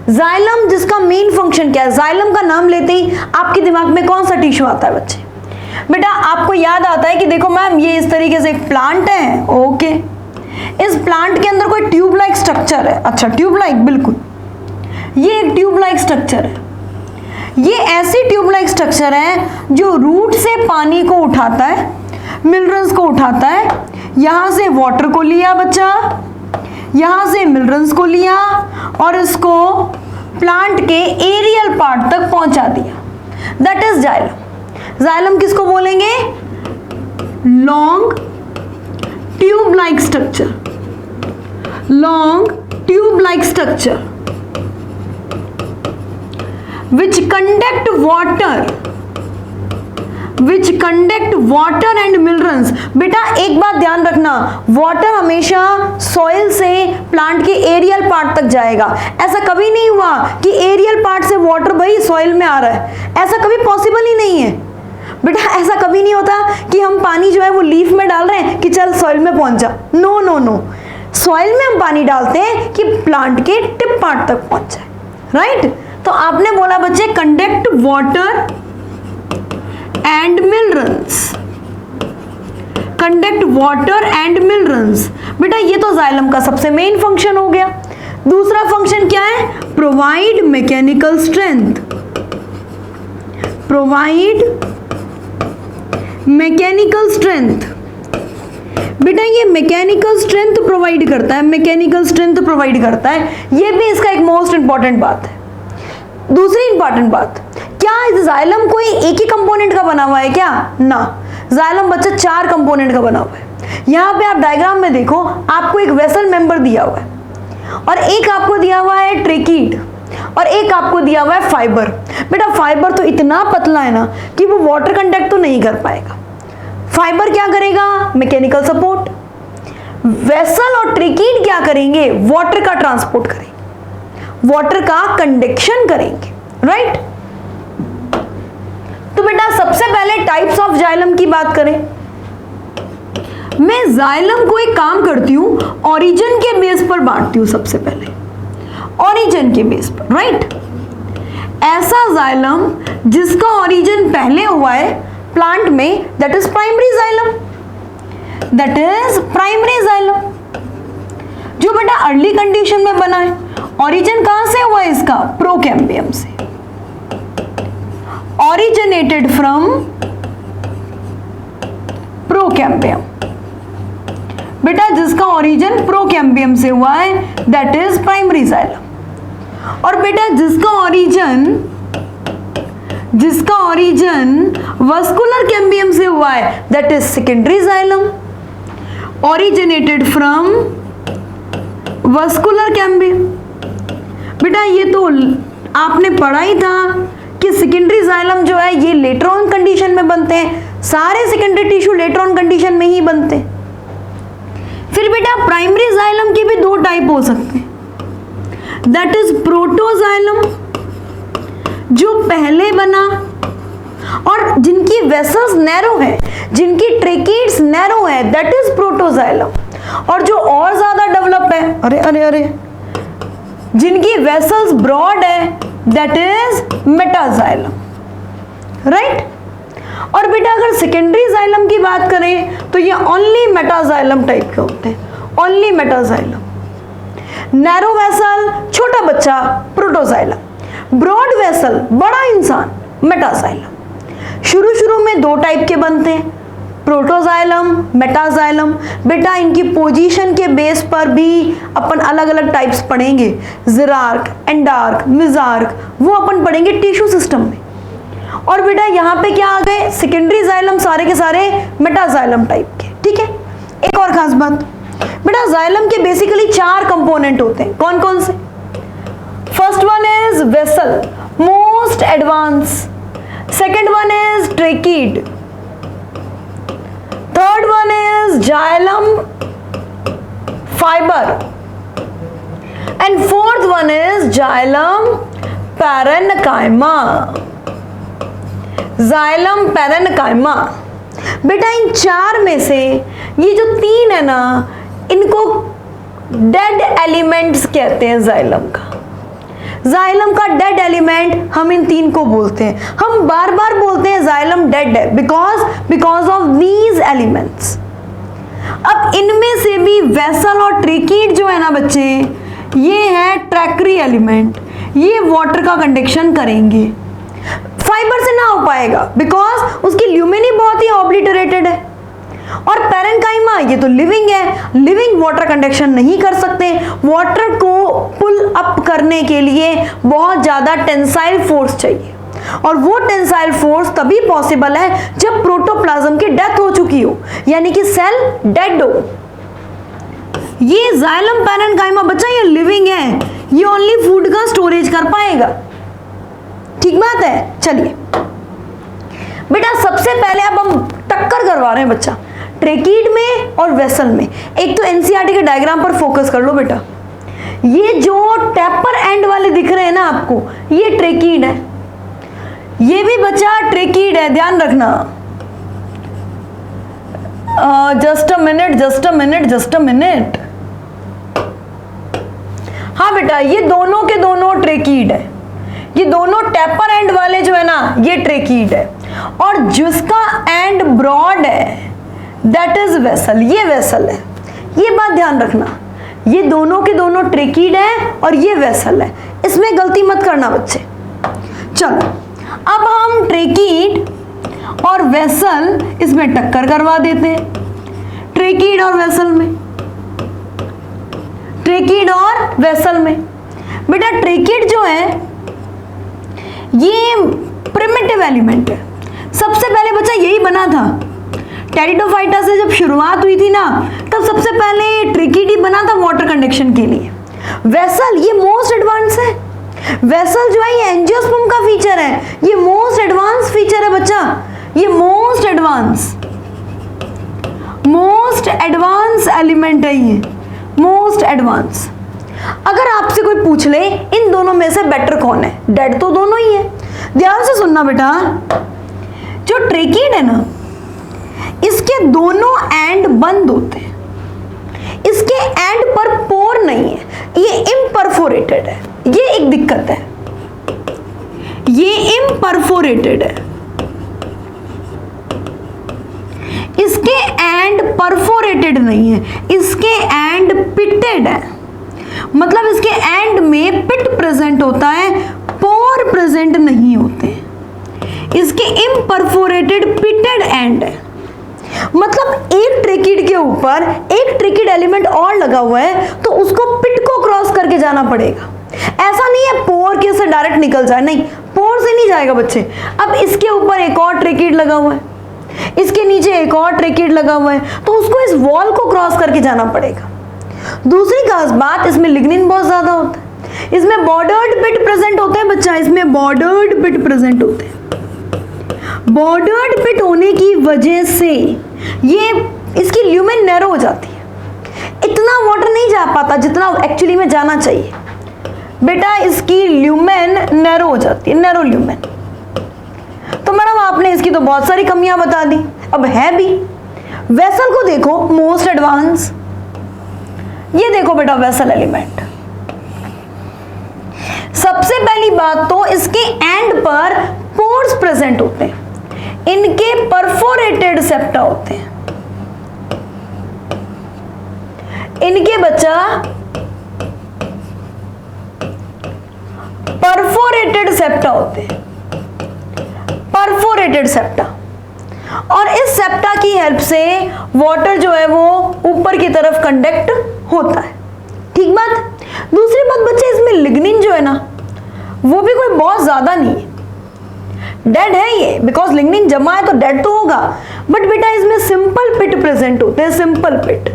जाइलम जिसका मेन फंक्शन क्या है? जाइलम का नाम लेते ही आपके दिमाग में कौन सा टिश्यू आता है बच्चे? बेटा आपको याद आता है कि देखो मैम ये इस तरीके से एक प्लांट है, ओके, इस प्लांट के अंदर कोई ट्यूब लाइक स्ट्रक्चर है। अच्छा ट्यूब लाइक, बिल्कुल ये एक ट्यूब लाइक स्ट्रक्चर है। ये ऐसी ट्यूब लाइक स्ट्रक्चर है जो रूट से पानी को उठाता है, मिनरल्स को उठाता है, यहां से वाटर को लिया बच्चा, यहां से मिनरल्स को लिया और इसको प्लांट के एरियल पार्ट तक पहुंचा दिया। That is xylem. जाइलम किसको बोलेंगे? Long tube like structure, long tube like structure which conduct water and minerals। बेटा एक बात ध्यान रखना, वाटर हमेशा सॉइल से प्लांट के एरियल पार्ट तक जाएगा। ऐसा कभी नहीं हुआ कि एरियल पार्ट से वाटर भाई सॉइल में आ रहा है, ऐसा कभी पॉसिबल ही नहीं है। बेटा ऐसा कभी नहीं होता कि हम पानी जो है वो लीफ में डाल रहे हैं कि चल सॉइल में पहुंच जा। नो नो नो, सॉइल में हम पानी डालते हैं कि प्लांट के टिप पार्ट तक पहुंच जाए। राइट, तो आपने बोला बच्चे conduct water and minerals, conduct water and minerals. बेटा ये तो जाइलम का सबसे मेन फंक्शन हो गया। दूसरा फंक्शन क्या है? Provide mechanical strength, provide mechanical strength. बेटा ये मैकेनिकल स्ट्रेंथ प्रोवाइड करता है, मैकेनिकल स्ट्रेंथ प्रोवाइड करता है, ये भी इसका एक मोस्ट इंपॉर्टेंट बात है। दूसरी इंपॉर्टेंट बात, क्या जाइलम कोई एक ही कंपोनेंट का बना हुआ है क्या? ना, जाइलम बच्चा 4 कंपोनेंट का बना हुआ है। यहाँ पे आप डायग्राम में देखो, आपको एक वेसल मेंबर दिया हुआ है और एक आपको दिया हुआ है ट्रेकीड और एक आपको दिया हुआ है फाइबर। बेटा फाइबर तो इतना पतला है ना कि वो वाटर कंडक्ट तो नहीं कर पाएगा। फाइबर क्या करेगा? Mechanical support. वेसल और ट्रेकीड क्या करेंगे? वाटर का ट्रांसपोर्ट करेंगे, वाटर का कंडक्शन करेंगे। राइट, तो बेटा सबसे पहले टाइप्स ऑफ जाइलम की बात करें। मैं जाइलम को एक काम करती हूं, ओरिजिन के बेस पर बांटती हूं। सबसे पहले ओरिजिन के बेस पर। राइट, ऐसा जाइलम जिसका ओरिजिन पहले हुआ है प्लांट में, that is primary xylem, that is primary xylem. जो बेटा अर्ली कंडीशन में बना है, ओरिजिन कहां से हुआ इसका? प्रोकैम्बियम से, originated from प्रोकैम्बियम। बेटा जिसका ओरिजिन प्रोकैम्बियम से हुआ है दैट इज प्राइमरी जाइलम। और बेटा जिसका ओरिजिन वस्कुलर कैम्बियम से हुआ है that is secondary xylem. Originated from vascular cambium. बेटा ये तो आपने पढ़ा ही था कि सेकेंडरी जाइलम जो है ये लेटर ऑन कंडीशन में बनते हैं, सारे secondary tissue later on condition में ही बनते हैं। फिर बेटा प्राइमरी जाइलम के भी 2 टाइप हो सकते हैं, दैट इज प्रोटोजाइलम जो पहले बना और जिनकी वेसल्स नैरो है, जिनकी ट्रेकीड्स नैरो है, दैट इज प्रोटोजाइलम। और जो और ज्यादा डेवलप है, अरे अरे अरे, जिनकी वेसल्स ब्रॉड है दैट इज मेटाजाइलम। राइट, और बेटा अगर सेकेंडरी जाइलम की बात करें तो ये ओनली मेटाजाइलम टाइप के होते हैं, ओनली मेटाजाइलम। नैरो वेसल छोटा बच्चा प्रोटोजाइलम, ब्रॉड वेसल बड़ा इंसान मेटाजाइलम। शुरू शुरू में दो टाइप के बनते हैं, प्रोटोजाइलम, मेटाजाइलम। बेटा इनकी पोजीशन के बेस पर भी अपन अलग अलग टाइप्स पढ़ेंगे, ज़िरार्क, एंडार्क, मिजार्क, वो अपन पढ़ेंगे टिश्यू सिस्टम में। और बेटा यहाँ पे क्या आ गए, सेकेंडरी जाइलम सारे के सारे मेटाजाइलम टाइप के। ठीक है, एक और खास बात, बेटा जाइलम के बेसिकली 4 कंपोनेंट होते हैं। कौन कौन से? First one is vessel, most advance. Second one is tracheid. Third one is xylem fibre and fourth one is xylem parenchyma. Xylem parenchyma. बेटा इन 4 में से ये जो 3 है ना, इनको डेड एलिमेंट्स कहते हैं। जाइलम का डेड एलिमेंट हम इन 3 को बोलते हैं। हम बार बार बोलते हैं जाइलम डेड है बिकॉज ऑफ दीज एलिमेंट्स। अब इनमें से भी वेसल और ट्रेकीड जो है ना बच्चे, ये है ट्रैकरी एलिमेंट, ये वाटर का कंडक्शन करेंगे। फाइबर से ना हो पाएगा बिकॉज उसकी ल्यूमेन ही बहुत ही ऑब्लिटरेटेड है। और पैरेन्काइमा ये तो लिविंग है, लिविंग वाटर कंडक्शन नहीं कर सकते। वाटर को पुल अप करने के लिए बहुत ज़्यादा टेंसाइल फोर्स चाहिए, और वो टेंसाइल फोर्स तभी पॉसिबल है जब प्रोटोप्लाज्म की डेथ हो चुकी हो, यानी कि सेल डेड हो। ये जाइलम पैरेन्काइमा बच्चा ये लिविंग है, ये ओनली फूड का स्टोरेज कर पाएगा। ठीक बात है। चलिए बेटा सबसे पहले अब हम टक्कर करवा रहे हैं बच्चा ट्रेकीड में और वेसल में। एक तो एनसीईआरटी के डायग्राम पर फोकस कर लो बेटा। ये जो टैपर एंड वाले दिख रहे हैं ना आपको, ये ट्रेकीड है, ये भी बच्चा ट्रेकीड है, ध्यान रखना। Just a minute. हाँ बेटा ये दोनों के दोनों ट्रेकीड है, ये दोनों टैपर एंड वाले जो है ना ये ट्रेकीड है, और जिसका एंड ब्रॉड है दैट इज वेसल, ये वेसल है। ये बात ध्यान रखना, ये दोनों के दोनों ट्रेकीड है और ये वेसल है, इसमें गलती मत करना बच्चे। चलो अब हम ट्रेकीड और वेसल इसमें टक्कर करवा देते हैं। ट्रेकीड और वेसल में, ट्रेकीड और वेसल में बेटा ट्रेकीड जो है ये प्रिमिटिव एलिमेंट है। सबसे पहले बच्चा यही बना था, टेरिडोफाइटा से जब शुरुआत हुई थी ना, तब सबसे पहले ट्रेकीड ही बना था वाटर कंडक्शन के लिए। वेसल ये मोस्ट एडवांस है, वेसल जो है ये एंजियोस्पर्म का फीचर है, ये मोस्ट एडवांस फीचर है बच्चा, ये मोस्ट एडवांस एलिमेंट है, ये मोस्ट एडवांस। अगर आपसे कोई पूछ ले इन दोनों में से बेटर कौन है, डेड तो दोनों ही है। ध्यान से सुनना बेटा, जो ट्रेकीड है ना इसके दोनों एंड बंद होते हैं, इसके एंड पर पोर नहीं है, ये इम्परफोरेटेड है। ये एक दिक्कत है, ये इम्परफोरेटेड है, इसके एंड परफोरेटेड नहीं है, इसके एंड पिटेड है। मतलब इसके एंड में पिट प्रेजेंट होता है, पोर प्रेजेंट नहीं होते। इसके इम्परफोरेटेड पिटेड एंड है। मतलब एक ट्रेकीड के ऊपर एक ट्रेकीड एलिमेंट और लगा हुआ है तो उसको पिट को क्रॉस करके जाना पड़ेगा। ऐसा नहीं है पोर के से डायरेक्ट निकल जाए, नहीं, पोर से नहीं जाएगा बच्चे। अब इसके ऊपर एक और ट्रेकीड लगा हुआ है, इसके नीचे एक और ट्रेकीड लगा हुआ है, तो उसको इस वॉल को क्रॉस करके जाना पड़ेगा। दूसरी खास बात, इसमें लिग्निन बहुत ज्यादा होता है, इसमें बॉर्डर्ड पिट प्रेजेंट होते हैं बच्चा, इसमें बॉर्डर्ड पिट प्रेजेंट होते हैं। बॉर्डर्ड पिट होने की वजह से ये इसकी ल्यूमेन नैरो हो जाती है, इतना वाटर नहीं जा पाता जितना एक्चुअली में जाना चाहिए। बेटा इसकी ल्यूमेन नैरो हो जाती है, नैरो ल्यूमेन। तो मैडम आपने इसकी तो बहुत सारी कमियां बता दी, अब है भी। वेसल को देखो, मोस्ट एडवांस, ये देखो बेटा वेसल एलिमेंट। सबसे पहली बात तो इसके एंड पर पोर्स प्रेजेंट होते हैं, इनके परफोरेटेड सेप्टा होते हैं, इनके बच्चा परफोरेटेड सेप्टा होते हैं, परफोरेटेड परफोरेटेड सेप्टा, और इस सेप्टा की हेल्प से वाटर जो है वो ऊपर की तरफ कंडक्ट होता है। ठीक बात। दूसरी बात बच्चे, इसमें लिग्निन जो है ना वो भी कोई बहुत ज्यादा नहीं है, डेड है ये, बिकॉज लिग्निन जमा है तो डेड तो होगा, बट बेटा इसमें सिंपल पिट प्रेजेंट होते हैं, simple pit,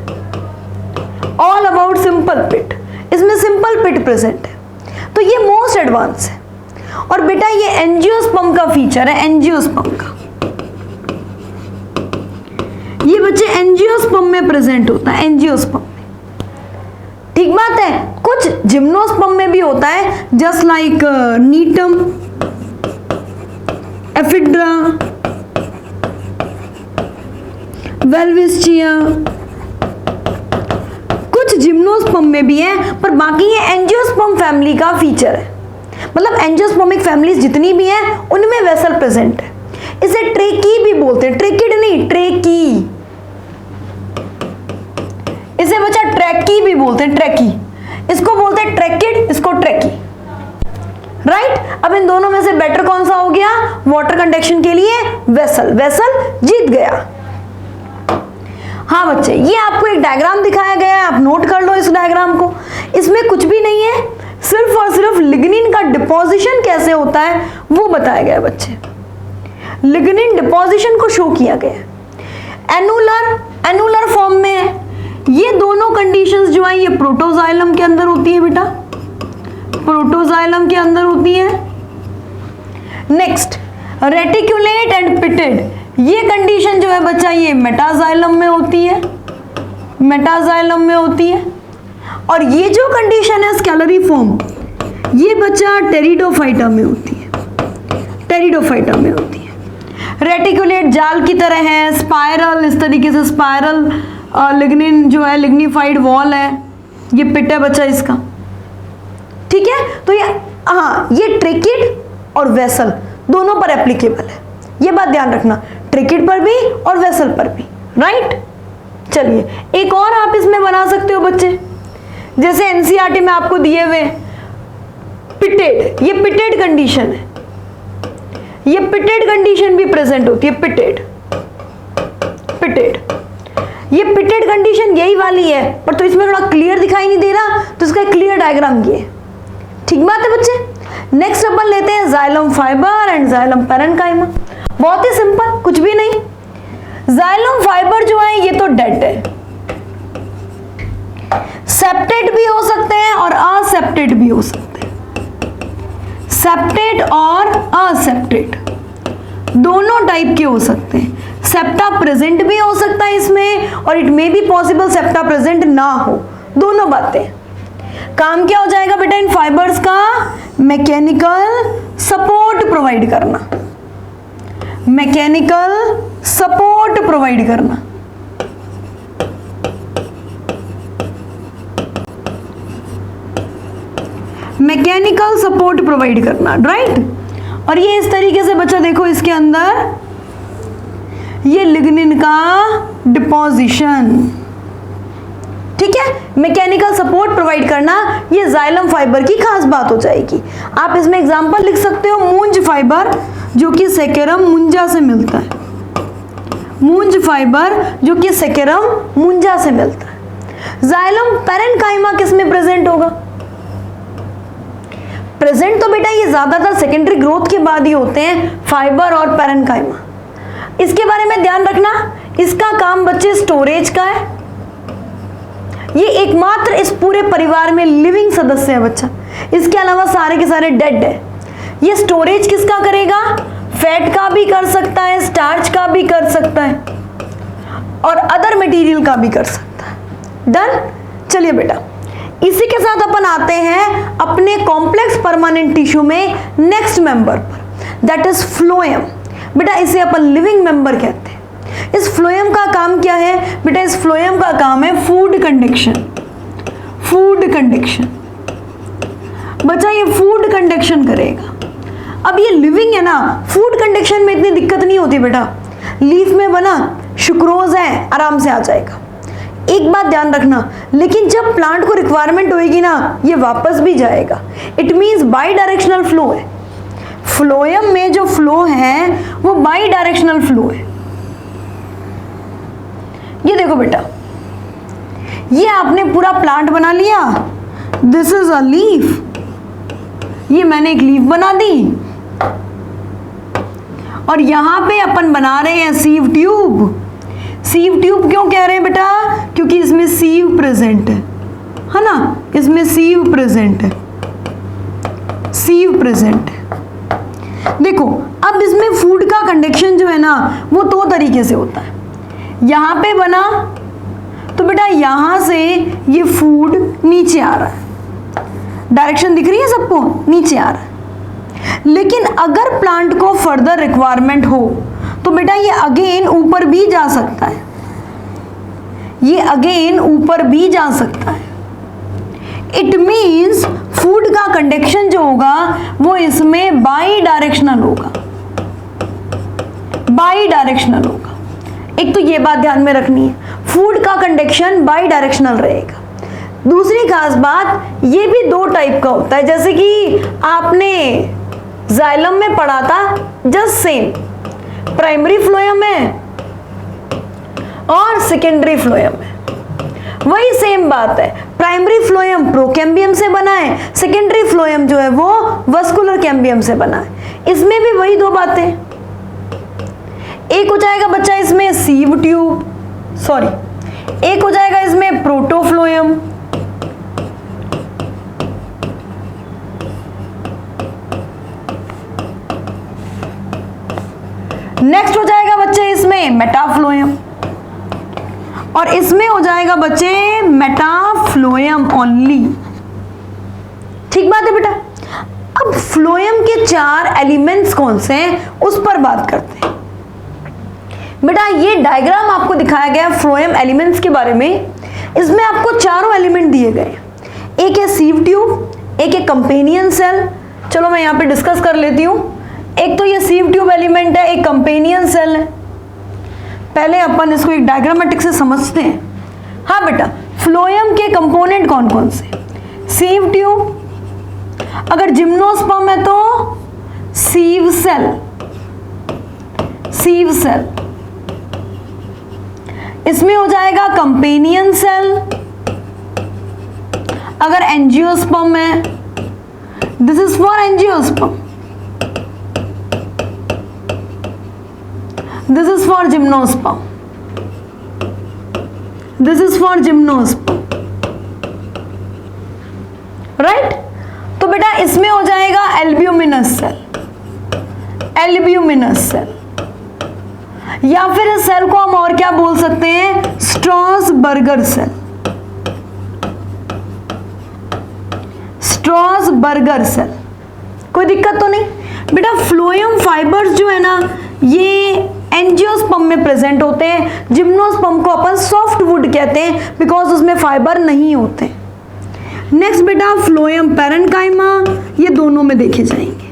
all about simple pit, इसमें सिंपल पिट प्रेजेंट है, तो ये मोस्ट एडवांस है। और बेटा ये एंजियोस्पर्म का फीचर है, एंजियोस्पर्म का, ये बच्चे एंजियोस्पर्म में प्रेजेंट होता है, एंजियोस्पर्म में। ठीक बात है। कुछ जिम्नोस्पर्म में भी होता है, जस्ट लाइक नीटम, एफिड्रा, वेल्विस्चिया, कुछ जिम्नोस्पर्म में भी है, पर बाकी ये एंजियोस्पर्म फैमिली का फीचर है। मतलब एंजियोस्पर्मिक फैमिलीज जितनी भी हैं उनमें वेसल प्रेजेंट है। इसे ट्रेकी भी बोलते हैं, ट्रेकिड नहीं, ट्रेकी। इसे बच्चा ट्रैकी भी बोलते हैं, ट्रैकी। इसको बोलते हैं ट्रैकिड, इसको ट्रैकी। राइट। अब इन दोनों में से बेटर कौन सा हो गया वाटर कंडक्शन के लिए? वेसल। वेसल जीत गया। हाँ बच्चे, ये आपको एक डायग्राम दिखाया गया है, आप नोट कर लो इस डायग्राम को। इसमें कुछ भी नहीं है, सिर्फ और सिर्फ लिग्निन का डिपोजिशन कैसे होता है वो बताया गया है बच्चे। लिग्निन डिपोजिशन को शो किया गया है। एनुलर फॉर्म में है। ये दोनों कंडीशंस जो है ये प्रोटोजाइलम के अंदर होती है बेटा, प्रोटोजाइलम के अंदर होती है। नेक्स्ट, रेटिकुलेट एंड पिटेड, ये कंडीशन जो है बच्चा ये मेटाजाइलम में होती है, मेटाजाइलम में होती है। और ये जो कंडीशन है स्केलरी फॉर्म, ये बच्चा टेरिडोफाइटा में होती है, टेरिडोफाइटा में होती है। रेटिकुलेट जाल की तरह है, स्पाइरल, इस तरीके से स्पाइरल लिग्निन जो है, लिग्निफाइड वॉल है, ये पिट है बच्चा इसका। ठीक है, तो ये हाँ, ये ट्रेकिड और वेसल दोनों पर एप्लीकेबल है, ये बात ध्यान रखना, ट्रेकिड पर भी और वेसल पर भी। राइट। चलिए एक और आप इसमें बना सकते हो बच्चे, जैसे एनसीईआरटी में आपको दिए हुए पिटेड, ये पिटेड कंडीशन है, ये पिटेड कंडीशन भी प्रेजेंट होती है, पिटेड, पिटेड। ये पिटेड कंडीशन यही वाली है, पर तो इसमें थोड़ा क्लियर दिखाई नहीं दे रहा, तो इसका क्लियर डायग्राम ये। ठीक बात है बच्चे। नेक्स्ट अपन लेते हैं xylem fibre and xylem parenchyma. बहुत ही सिंपल, कुछ भी नहीं। जाइलम फाइबर जो है ये तो डेड है, सेप्टेड भी हो सकते हैं और असेप्टेड भी हो सकते हैं, सेप्टेड और असेप्टेड दोनों टाइप के हो सकते हैं। सेप्टा प्रेजेंट भी हो सकता है इसमें, और it may be possible septa present ना हो, दोनों बातें। काम क्या हो जाएगा बेटा इन फाइबर्स का? मैकेनिकल सपोर्ट प्रोवाइड करना, मैकेनिकल सपोर्ट प्रोवाइड करना। मैकेनिकल सपोर्ट प्रोवाइड करना, राइट। और ये इस तरीके से बच्चा देखो, इसके अंदर ये लिग्निन का डिपोजिशन। ठीक है, मैकेनिकल सपोर्ट प्रोवाइड करना ये जाइलम फाइबर की खास बात हो जाएगी। आप इसमें एग्जांपल लिख सकते हो, मूंज फाइबर जो कि सेकेरम मुंजा से मिलता है, मूंज फाइबर जो कि सेकेरम मुंजा से मिलता है। जाइलम पैरेन्काइमा किस में प्रेजेंट होगा? प्रेजेंट तो बेटा ये ज्यादातर सेकेंडरी ग्रोथ के बाद ही होते हैं, फाइबर और पैरेन्काइमा। इसके बारे में ध्यान रखना, इसका काम बच्चे स्टोरेज का है, ये एकमात्र इस पूरे परिवार में लिविंग सदस्य है बच्चा, इसके अलावा सारे के सारे डेड है। ये स्टोरेज किसका करेगा? फैट का भी कर सकता है, स्टार्च का भी कर सकता है, और अदर मटेरियल का भी कर सकता है। डन। चलिए बेटा, इसी के साथ अपन आते हैं अपने कॉम्प्लेक्स परमानेंट टिश्यू में नेक्स्ट मेंबर पर, दैट इज फ्लोएम। बेटा इसे अपन लिविंग मेंबर कहते हैं। इस फ्लोएम का काम क्या है बेटा? इस फ्लोएम का काम है फूड कंडक्शन, फूड कंडक्शन। बच्चा ये फूड कंडक्शन करेगा। अब ये लिविंग है ना, फूड कंडक्शन में इतनी दिक्कत नहीं होती बेटा, लीफ में बना सुक्रोज है, आराम से आ जाएगा। एक बात ध्यान रखना, लेकिन जब प्लांट को रिक्वायरमेंट होएगी ना, ये वापस भी जाएगा। It means by directional flow है। फ्लोएम में जो फ्लो है वो बाई डायरेक्शनल फ्लो है। ये देखो बेटा, ये आपने पूरा प्लांट बना लिया, दिस इज अ लीफ, ये मैंने एक लीफ बना दी, और यहां पे अपन बना रहे हैं सीव ट्यूब। सीव ट्यूब क्यों कह रहे हैं बेटा? क्योंकि इसमें सीव प्रेजेंट है ना, इसमें सीव प्रेजेंट है, सीव प्रेजेंट है। देखो अब इसमें फूड का कंडक्शन जो है ना वो दो तरीके से होता है। यहां पे बना तो बेटा यहां से ये फूड नीचे आ रहा है, डायरेक्शन दिख रही है सबको, नीचे आ रहा है। लेकिन अगर प्लांट को फर्दर रिक्वायरमेंट हो तो बेटा ये अगेन ऊपर भी जा सकता है, ये अगेन ऊपर भी जा सकता है। इट मीन्स फूड का कंडक्शन जो होगा वो इसमें बाई डायरेक्शनल होगा, बाई डायरेक्शनल होगा। एक तो ये बात ध्यान में रखनी है, फूड का कंडक्शन बाई डायरेक्शनल रहेगा। दूसरी खास बात, ये भी दो टाइप का होता है, जैसे कि आपने जाइलम में पढ़ा था, जस्ट सेम, प्राइमरी फ्लोएम है और सेकेंडरी फ्लोएम है, वही सेम बात है। प्राइमरी फ्लोएम प्रोकैम्बियम से बना है, सेकेंडरी फ्लोएम जो है वो वस्कुलर कैम्बियम से बना है। इसमें भी वही दो बातें, एक हो जाएगा बच्चा इसमें सीव ट्यूब, सॉरी एक हो जाएगा इसमें प्रोटोफ्लोएम, नेक्स्ट हो जाएगा बच्चे इसमें मेटाफ्लोएम, और इसमें हो जाएगा बच्चे मेटाफ्लोएम ओनली। ठीक बात है बेटा। अब फ्लोएम के चार एलिमेंट्स कौन से हैं उस पर बात करते हैं। बेटा ये डायग्राम आपको दिखाया गया फ्लोएम एलिमेंट्स के बारे में, इसमें आपको चारों एलिमेंट दिए गए, एक है सीव ट्यूब, एक है कंपेनियन सेल। चलो मैं यहाँ पे डिस्कस कर लेती हूँ। एक तो ये सीव ट्यूब एलिमेंट है, एक कंपेनियन सेल है। पहले अपन इसको एक डायग्रामेटिक से समझते हैं। हाँ बेटा, फ्लोएम के कंपोनेंट कौन कौन से? सीव ट्यूब, अगर जिम्नोस्पर्म है तो सीव सेल, सीव सेल। इसमें हो जाएगा कंपेनियन सेल। अगर एंजियोस्पर्म है, this is for angiosperm, this is for gymnosperm, this is for gymnosperm, right? तो बेटा इसमें हो जाएगा एल्ब्यूमिनस सेल, एल्ब्यूमिनस सेल, या फिर इस सेल को हम और क्या बोल सकते हैं? स्ट्रॉसबर्गर सेल, स्ट्रॉसबर्गर सेल। कोई दिक्कत तो नहीं बेटा। फ्लोएम फाइबर्स जो है ना ये एंजियोस्पर्म में प्रेजेंट होते हैं। जिम्नोस्पर्म को अपन सॉफ्ट वुड कहते हैं बिकॉज उसमें फाइबर नहीं होते। नेक्स्ट बेटा फ्लोएम पैरेन्काइमा, ये दोनों में देखे जाएंगे।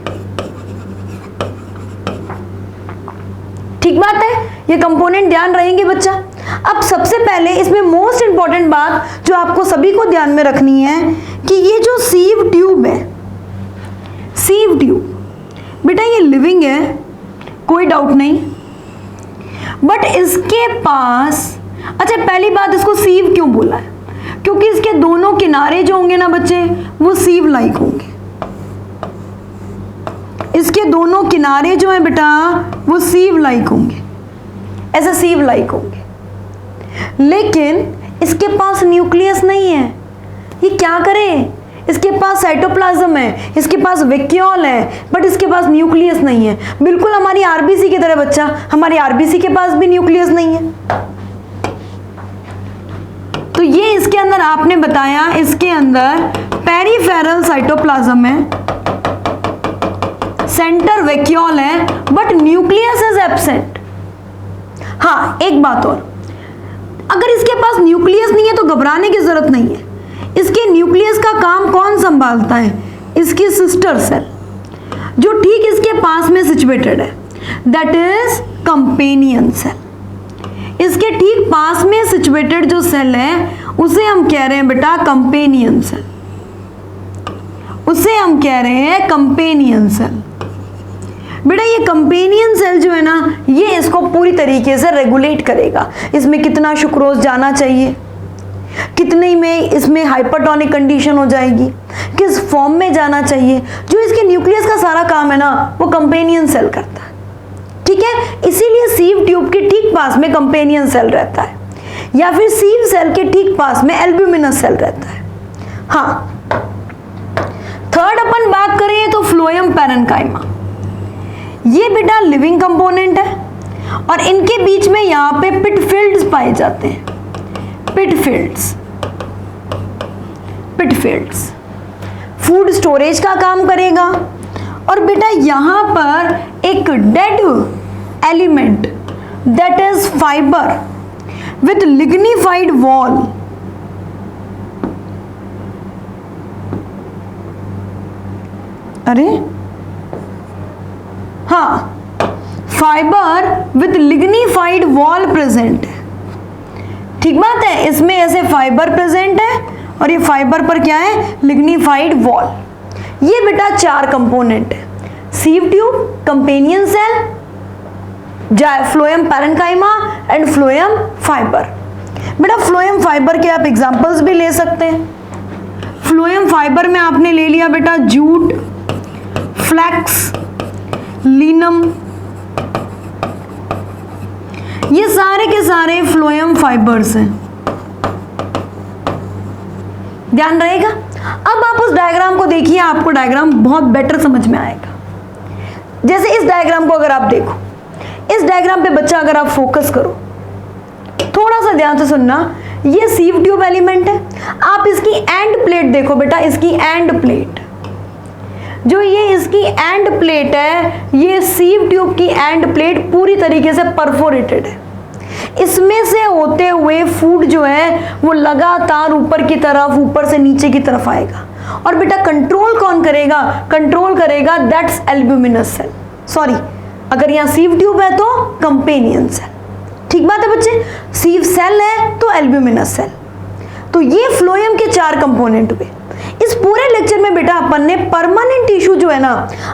ठीक बात है, ये कंपोनेंट ध्यान रहेंगे बच्चा। अब सबसे पहले इसमें मोस्ट इंपॉर्टेंट बात जो आपको सभी को ध्यान में रखनी है कि ये जो सीव ट्यूब है, सीव ट्यूब बेटा ये लिविंग है, कोई डाउट नहीं, बट इसके पास, अच्छा पहली बात इसको सीव क्यों बोला है? क्योंकि इसके दोनों किनारे जो होंगे ना बच्चे वो सीव लाइक होंगे। इसके दोनों किनारे जो है बेटा वो सीव लाइक होंगे, ऐसे सीव लाइक होंगे। लेकिन इसके पास न्यूक्लियस नहीं है, ये क्या करे? इसके पास साइटोप्लाज्म है, इसके पास वैक्यूल है, बट इसके पास न्यूक्लियस नहीं है। बिल्कुल हमारी आरबीसी की तरह बच्चा, हमारी आरबीसी के पास भी न्यूक्लियस नहीं है। तो ये इसके अंदर आपने बताया, इसके अंदर पेरिफेरल साइटोप्लाज्म है, सेंटर वैक्यूल है, बट न्यूक्लियस इज एब्सेंट। हाँ एक बात और, अगर इसके पास न्यूक्लियस नहीं है तो घबराने की जरूरत नहीं है। इसके न्यूक्लियस का काम कौन संभालता है? इसकी सिस्टर सेल जो ठीक इसके पास में सिचुएटेड है, दैट इज कंपेनियन सेल। इसके ठीक पास में सिचुएटेड जो सेल है उसे हम कह रहे हैं बेटा कंपेनियन सेल, उसे हम कह रहे हैं कंपेनियन सेल। बेटा ये कंपेनियन सेल जो है ना, ये इसको पूरी तरीके से रेगुलेट करेगा। इसमें कितना सुक्रोज जाना चाहिए, कितने में इसमें हाइपरटोनिक कंडीशन हो जाएगी, किस फॉर्म में जाना चाहिए, जो इसके न्यूक्लियस का सारा काम है ना वो कंपेनियन सेल करता है। ठीक है, इसीलिए सीव ट्यूब के ठीक पास में कंपेनियन सेल रहता है, या फिर सीव सेल के ठीक पास में एल्ब्यूमिनस सेल रहता है। हाँ, थर्ड अपन बात करें तो फ्लोएम पैरेन्काइमा। ये बेटा लिविंग कंपोनेंट है और इनके बीच में यहां पे पिटफील्ड्स पाए जाते हैं। पिटफील्ड्स फूड स्टोरेज का काम करेगा। और बेटा यहां पर एक dead element that is fibre with lignified wall, अरे हाँ, fibre with lignified wall present है। ठीक बात है, इसमें ऐसे फाइबर प्रेजेंट है और ये फाइबर पर क्या है, लिग्निफाइड वॉल। ये बेटा 4 कंपोनेंट है, sieve tube, companion cell, phloem parenchyma and phloem fibre. बेटा फ्लोएम फाइबर के आप एग्जांपल्स भी ले सकते हैं। फ्लोएम फाइबर में आपने ले लिया बेटा जूट, फ्लैक्स, लिनम, ये सारे के सारे फ्लोएम फाइबर्स हैं। ध्यान रहेगा। अब आप उस डायग्राम को देखिए, आपको डायग्राम बहुत बेटर समझ में आएगा। जैसे इस डायग्राम को अगर आप देखो, इस डायग्राम पे बच्चा अगर आप फोकस करो, थोड़ा सा ध्यान से सुनना, ये सीव ट्यूब एलिमेंट है। आप इसकी एंड प्लेट देखो बेटा, इसकी एंड प्लेट, जो ये इसकी एंड प्लेट है, ये सीव ट्यूब की एंड प्लेट पूरी तरीके से परफोरेटेड है। इसमें से होते हुए फूड जो है वो लगातार ऊपर की तरफ, ऊपर से नीचे की तरफ आएगा। और बेटा कंट्रोल कौन करेगा, कंट्रोल करेगा दैट्स एल्ब्यूमिनस सेल। सॉरी, अगर यहाँ सीव ट्यूब है तो कंपेनियन सेल। ठीक बात है बच्चे, सीव सेल है तो एल्ब्यूमिनस सेल। तो ये फ्लोएम के 4 कंपोनेंट हुए। इस पूरे लेक्चर में बेटा अपन ने परमानेंट टिश्यू जो है ना,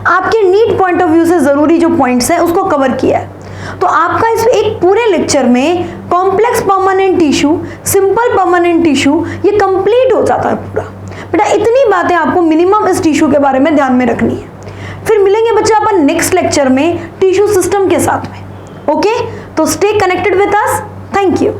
आपके नीट पॉइंट ऑफ व्यू से जरूरी जो पॉइंट्स हैं उसको कवर किया है। तो आपका इस एक पूरे लेक्चर में complex permanent tissue, simple permanent tissue, ये कंप्लीट हो जाता है पूरा। बेटा इतनी बातें आपको मिनिमम इस टिश्यू के बारे में ध्यान में रखनी है। फिर मिलेंगे बच्चा अपन नेक्स्ट लेक्चर में टिश्यू सिस्टम के साथ में। ओके, तो stay connected with us. Thank you.